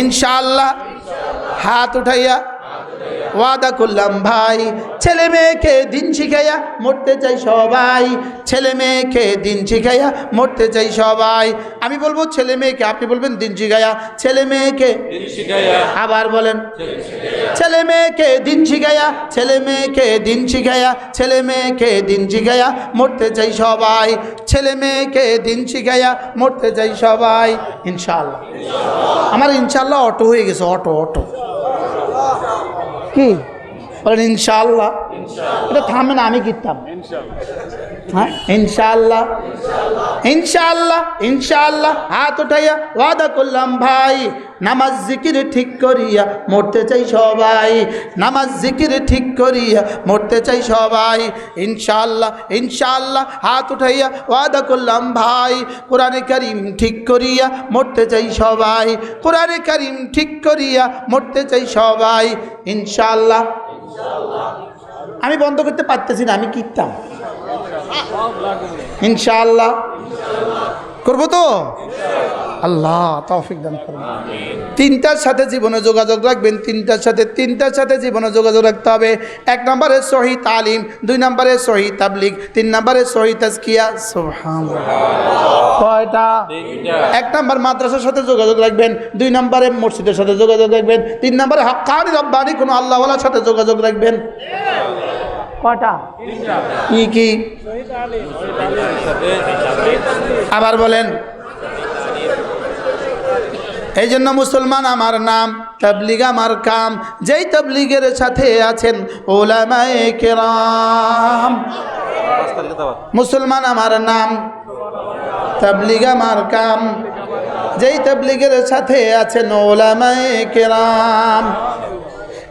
ইনশাআল্লাহ হাত উঠাইয়া ওয়াদা করলাম ভাই, ছেলে মেয়েকে দিন শিখাইয়া মরতে চাই সবাই। ছেলে মেয়েকে দিন শিখাইয়া মরতে চাই সবাই। আমি বলবো ছেলে মেয়েকে, আপনি বলবেন দিন শিখাইয়া। ছেলে মেয়েকে আবার বলেন ছেলে মেয়েকে দিন শিখাইয়া, ছেলে মেয়েকে দিন শিখাইয়া, ছেলে মেয়েকে দিন শিখাইয়া মরতে চাই সবাই। ছেলে মেয়েকে দিন শিখাইয়া মরতে চাই সবাই। ইনশাআল্লাহ। আমার ইনশাআল্লাহ অটো হয়ে গেছে, অটো অটো কি বলেন? ইনশাআল্লাহ। এটা থামে না, আমি কিনতাম। হ্যাঁ ইনশাআল্লাহ। ইনশাআল্লাহ। ইনশাআল্লাহ হাত উঠাইয়া ওয়াদা করলাম ভাই, নামাজ জিকির ঠিক করিয়া মরতে চাই সবাই। নামাজ জিকির ঠিক করিয়া মরতে চাই সবাই। ইনশাআল্লাহ। ইনশাআল্লাহ হাত উঠাইয়া ওয়াদা করলাম ভাই, কোরআনে কারীম ঠিক করিয়া মরতে চাই সবাই। কোরআনে কারীম ঠিক করিয়া মরতে চাই সবাই। ইনশাআল্লাহ। আমি বন্ধ করতে পারতেছি না, আমি কিনতাম। ইনশাআল্লাহ করবো তো? আল্লাহ তৌফিক দান করুন। তিনটার সাথে জীবনে যোগাযোগ রাখবেন, তিনটার সাথে জীবনে যোগাযোগ রাখতে হবে। 1 নম্বরে সহি তালিম, 2 নম্বরে সহি তাবলিগ, 3 নম্বরে সহি তাজকিয়া। সুবহানাল্লাহ। কয়টা? 1 নম্বর মাদ্রাসার সাথে যোগাযোগ রাখবেন, 2 নম্বরে মসজিদের সাথে যোগাযোগ রাখবেন, 3 নম্বরে হক্কানি রব্বানি কোনো আল্লাহওয়ালার সাথে যোগাযোগ রাখবেন। কয়টা? কি কি? আবার বলেন। এই জন্য মুসলমান আমার নাম, তাবলিগ আমার কাম। যেই তাবলিগের সাথে আছেন উলামায়ে কেরাম। মুসলমান আমার নাম, তাবলিগ আমার কাম। যেই তাবলিগের সাথে আছেন উলামায়ে কেরাম।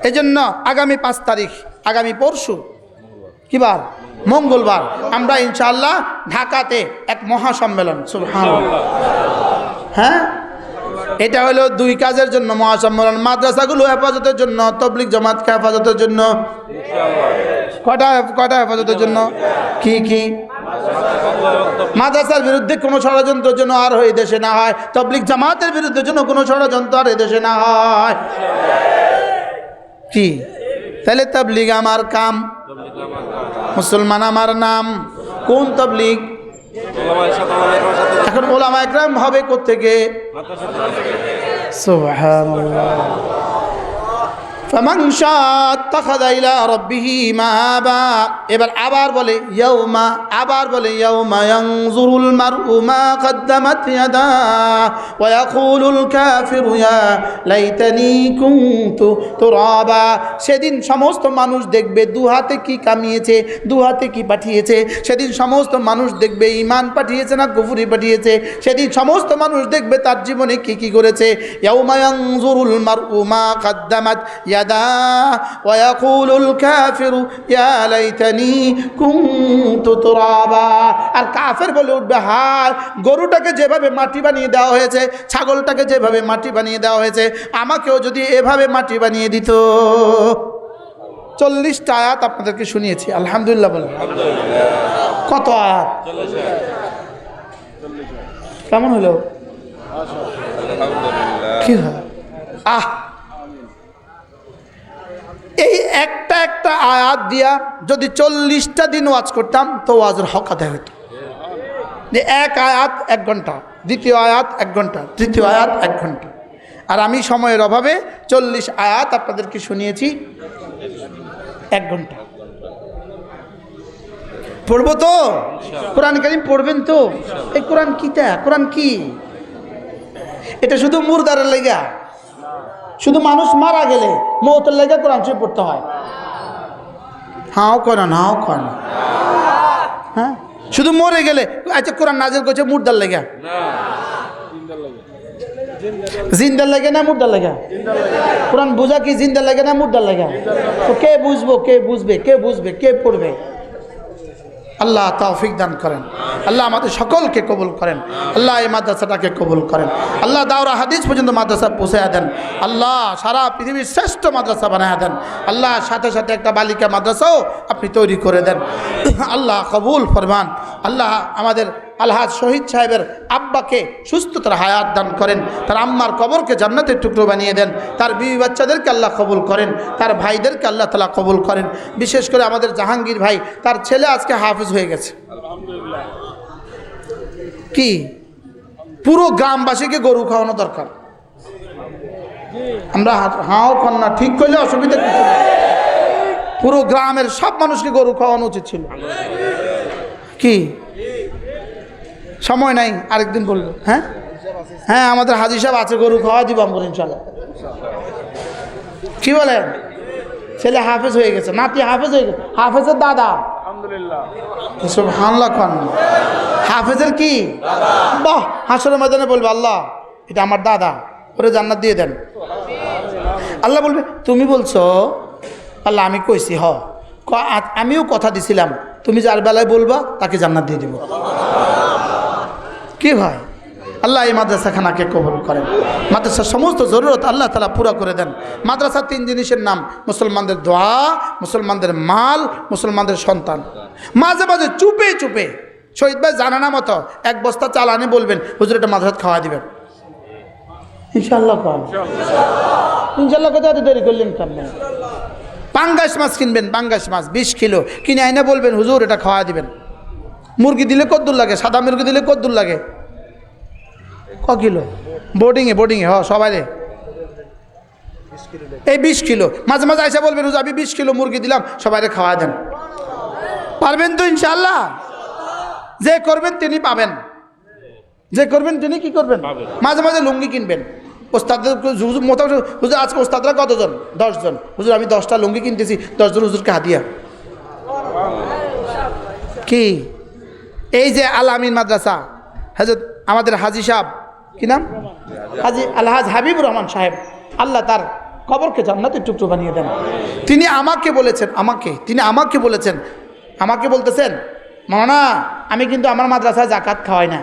এই জন্য আগামী 5 তারিখ, আগামী পরশু কি বার? মঙ্গলবার আমরা ইনশাআল্লাহ ঢাকাতে এক মহাসম্মেলন। সুবহানাল্লাহ। হ্যাঁ, এটা হলো 2 কাজের জন্য মহাসম্মেলন। মাদ্রাসাগুলো হেফাজতের জন্য, তাবলিগ জামাতকে হেফাজতের জন্য। কয়টা হেফাজতের জন্য? কি কি? মাদ্রাসার বিরুদ্ধে কোনো ষড়যন্ত্রের জন্য আর এই দেশে না হয়, তাবলিগ জামাতের বিরুদ্ধে জন্য কোনো ষড়যন্ত্র আর এই দেশে না হয়। কি? তাহলে তাবলিগ আমার কাম, মুসলমান আমার নাম। কোন তাবলিগ? এখন ওলামা একরাম হবে কোত্থেকে? সুবহানাল্লাহ। ফামান শাআ আত্তাখাযা ইলা রাব্বিহি মাআবা। এবার আবার বলে ইয়াউমা, আবার বলে ইয়াউমা ইয়ানজুরুল মারউ মা কদ্দামাত ইয়াদা ওয়া ইয়াকুলুল কাফিরু ইয়া লাইতানি কুনতু তুরাবা। সেদিন সমস্ত মানুষ দেখবে 2 হাতে কি কামিয়েছে, 2 হাতে কি পাঠিয়েছে। সেদিন সমস্ত মানুষ দেখবে ঈমান পাঠিয়েছে না কুফরি পাঠিয়েছে। সেদিন সমস্ত মানুষ দেখবে তার জীবনে কি কি করেছে। ইয়াউমা ইয়ানজুরুল মারউ মা কদ্দামাত ইয়াদা ওয়া ইয়াকুলুল কাফিরু ইয়া লাইতানি কুনতু তুরাবা। আর কাফের বলে উঠবে, হায়, গরুটাকে যেভাবে মাটি বানিয়ে দেওয়া হয়েছে, ছাগলটাকে যেভাবে মাটি বানিয়ে দেওয়া হয়েছে, আমাকেও যদি এভাবে মাটি বানিয়ে দিত। 40টা আয়াত আপনাদেরকে শুনিয়েছি। আলহামদুলিল্লাহ বলেন। কত আয়াত? কেমন হলো? কি হয়? এই একটা আয়াত দিয়া যদি 40টা দিন ওয়াজ করতাম তো ওয়াজের হক আদায় হতো। যে এক আয়াত 1 ঘন্টা, দ্বিতীয় আয়াত 1 ঘন্টা, তৃতীয় আয়াত 1 ঘন্টা। আর আমি সময়ের অভাবে 40 আয়াত আপনাদেরকে শুনিয়েছি 1 ঘন্টা। পড়বো তো? কোরআন কারীম পড়বেন তো? এই কোরআন কিতা? কোরআন কি? এটা শুধু মুরদারের লেগা, শুধু মানুষ মারা গেলে মৌতের লেগে কোরআন শরীফ পড়তে হয়। হাও করেন, হাও করেন। হ্যাঁ, শুধু মরে গেলে আচ্ছা কোরআন নাজিল করছে মুর্দার লেগা, জিন্দার লাগে না মুর্দার লাগা? কোরআন বুঝা কি জিন্দার লাগে না মুর্দার লাগা? তো কে বুঝবো, কে বুঝবে, কে বুঝবে, কে পড়বে? আল্লাহ তৌফিক দান করেন, আল্লাহ আমাদের সকলকে কবুল করেন, আল্লাহ এই মাদ্রাসাটাকে কবুল করেন, আল্লাহ দাওরা হাদিস পর্যন্ত মাদ্রাসা পৌঁছে দেন, আল্লাহ সারা পৃথিবীর শ্রেষ্ঠ মাদ্রাসা বানায় দেন, আল্লাহ সাথে সাথে একটা বালিকা মাদ্রাসাও আপনি তৈরি করে দেন, আল্লাহ কবুল ফরমান। আল্লাহ আমাদের আলহাজ শহীদ সাহেবের আব্বাকে সুস্থতার হায়াত দান করেন, তার আম্মার কবরকে জান্নাতের টুকরো বানিয়ে দেন, তার বিবি বাচ্চাদেরকে আল্লাহ কবুল করেন, তার ভাইদেরকে আল্লাহ তাআলা কবুল করেন। বিশেষ করে আমাদের জাহাঙ্গীর ভাই, তার ছেলে আজকে হাফেজ হয়ে গেছে। কি পুরো গ্রামবাসীকে গরু খাওয়ানো দরকার। আমরা হাও কন্যা ঠিক করলে অসুবিধা কিছু নেই, পুরো গ্রামের সব মানুষকে গরু খাওয়ানো উচিত ছিল। কি সময় নাই, আরেকদিন বলবো। হ্যাঁ হ্যাঁ, আমাদের হাজী সাহেব আছে, গরু খাওয়া দিব আমরা ইনশাআল্লাহ। কি বলেন? ছেলে হাফেজ হয়ে গেছে, নাতি হাফেজ হয়ে গেছে, হাফেজের দাদা। আলহামদুলিল্লাহ, সুবহানাল্লাহ। হাফেজের কি বাহ, হাসরের ময়দানে বলবে আল্লাহ এটা আমার দাদা, ওরে জান্নাত দিয়ে দেন। আল্লাহ বলবে তুমি বলছো? আল্লাহ আমি কইছি হ, আমিও কথা দিছিলাম, তুমি যার বেলায় বলবা তাকে জান্নাত দিয়ে দিব। কি ভাই, আল্লাহ এই মাদ্রাসাখানাকে কবুল করেন, মাদ্রাসার সমস্ত জরুরত আল্লাহ তাআলা পুরা করে দেন। মাদ্রাসার 3 জিনিসের নাম: মুসলমানদের দোয়া, মুসলমানদের মাল, মুসলমানদের সন্তান। মাঝে মাঝে চুপে চুপে শহীদ ভাই জানা না মতো 1 বস্তা চাল আনে বলবেন হুজুর এটা মাদ্রাসাত খাওয়া দিবেন ইনশাআল্লাহ। ইনশাআল্লাহ কথা দেরি করলেন কেন? পাঙ্গাস মাছ কিনবেন, পাঙ্গাস মাছ 20 কিলো কিনে আইনা বলবেন হুজুর এটা খাওয়া দিবেন। মুরগি দিলে কদ্দুর লাগে? সাদা মুরগি দিলে কদ্দুর লাগে? ক কিলো? বোর্ডিংয়ে সবাই এই 20 কিলো। মাঝে মাঝে আইসা বলবেন হুজুর আমি 20 কিলো মুরগি দিলাম, সবাই খাওয়া দেন। পারবেন তো ইনশাআল্লাহ? যে করবেন তিনি পাবেন, যে করবেন তিনি কি করবেন? মাঝে মাঝে লুঙ্গি কিনবেন। ওস্তাদের মোটামুটি হুজুর আজকে ওস্তাদরা কতজন? 10 জন। হুজুর আমি 10টা লুঙ্গি কিনতেছি, 10 জন হুজুরকে হাদিয়া। কি এই যে আল আমিন মাদ্রাসা, হযরত আমাদের হাজী সাহেব, কি নাম? হাজী আলহাজ হাবিবুর রহমান সাহেব, আল্লাহ তার কবরকে জান্নাতের টুকরো বানিয়ে দেন। তিনি আমাকে বলেছেন, আমাকে বলতেছেন মাওলানা আমি কিন্তু আমার মাদ্রাসায় যাকাত খাওয়াই না,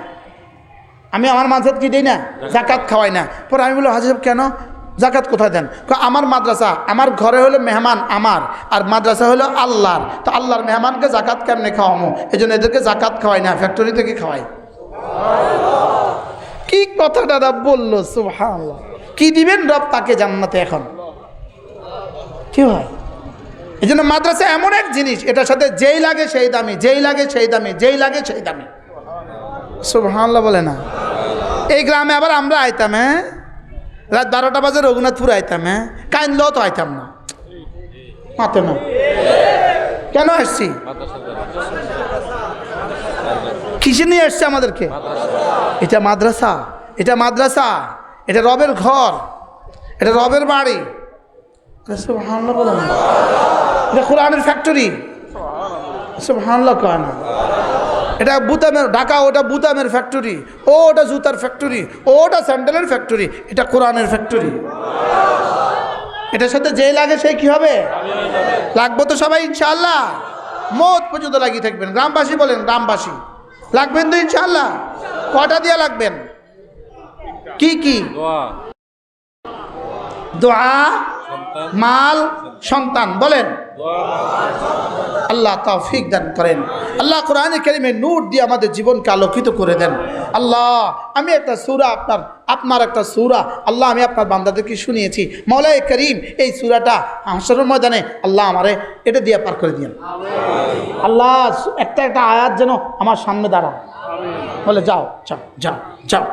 আমি আমার মাদ্রাসাত কি দিই না? যাকাত খাওয়াই না। পরে আমি বললাম হাজী সাহেব কেন? যাকাত কোথায় দেন? আমার মাদ্রাসা, আমার ঘরে হলো মেহমান আমার, আর মাদ্রাসা হলো আল্লাহর, তো আল্লাহর মেহমানকে যাকাত কেমনে খাওয়ামো? এই জন্য এদেরকে যাকাত খাওয়াই না, ফ্যাক্টরি থেকে খাওয়াই। কি কথাটা রব বললো, সুবহানাল্লাহ। কি দিবেন রব তাকে জান্নাতে এখন? কি হয়? এই জন্য মাদ্রাসা এমন এক জিনিস, এটার সাথে যেই লাগে সেই দামি, যেই লাগে সেই দামি, যেই লাগে সেই দামি। সুবহানাল্লাহ বলে না? এই গ্রামে আবার আমরা আইতাম, হ্যাঁ রাত 12টা বাজে রঘুনাথপুর আইতাম, হ্যাঁ কাইনলেও তো আইতাম না, মাতে না। কেন আসছি? কিসে নিয়ে আসছে আমাদেরকে? এটা মাদ্রাসা, এটা মাদ্রাসা, এটা রবের ঘর, এটা রবের বাড়ি। সুবহানাল্লাহ বলে না? এটা কোরআনের ফ্যাক্টরি। সুবহানাল্লাহ কয় না? এটা বুতামের ঢাকা, ওটা বুতামের ফ্যাক্টরি, ওটা জুতার ফ্যাক্টরি, ওটা স্যান্ডেলের ফ্যাক্টরি, এটা কোরআনের ফ্যাক্টরি। এটার সাথে যে লাগে সে কি হবে? লাগবো তো সবাই ইনশাআল্লাহ, মত পর্যন্ত লাগিয়ে থাকবেন। গ্রামবাসী বলেন, গ্রামবাসী লাগবেন তো ইনশাআল্লাহ? কটা দিয়ে লাগবেন? কি কি? দোয়া, মাল, সন্তান। বলেন আল্লাহ তৌফিক দান করেন। আল্লাহ কোরআনে কারিমে নূর দিয়ে আমাদের জীবনকে আলোকিত করে দেন। আল্লাহ আমি একটা সূরা আপনার একটা সূরা আল্লাহ আমি আপনার বান্দাদেরকে শুনিয়েছি। মওলাই করিম এই সূরাটা হাশরের ময়দানে আল্লাহ আমারে এটা দিয়ে পার করে দিন। আল্লাহ একটা আয়াত যেন আমার সামনে দাঁড়ায়, বলে যাও যাও যাও যাও।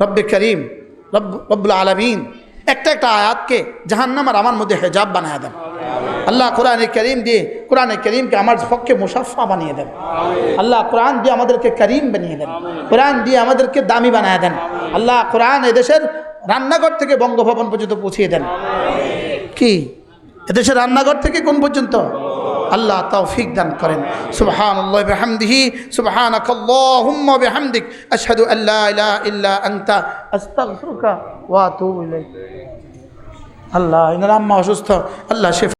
রব্বে করিম, রব্বুল আলামিন একটা আয়াতকে জাহান্নাম আর আমার মধ্যে হেজাব বানিয়ে দেন। আল্লাহ কোরআনে করিম দিয়ে, কোরআনে করিমকে আমার পক্ষে মুসাফা বানিয়ে দেন। আল্লাহ কোরআন দিয়ে আমাদেরকে করিম বানিয়ে দেন, কোরআন দিয়ে আমাদেরকে দামি বানিয়ে দেন। আল্লাহ কোরআন এদেশের রান্নাঘর থেকে বঙ্গভবন পর্যন্ত পৌঁছিয়ে দেন। কি এদেশের রান্নাঘর থেকে কোন পর্যন্ত? আল্লাহ তৌফিক দান করেন। সুবহানাল্লাহি ওয়া বিহামদিহি সুবহানাকাল্লাহুম্মা ওয়া বিহামদিক আশহাদু আল্লা ইলাহা ইল্লা আনতা আস্তাগফিরুকা ওয়া আতুবু ইলাইক। আল্লাহ, ইনার আম্মা অসুস্থ, আল্লাহ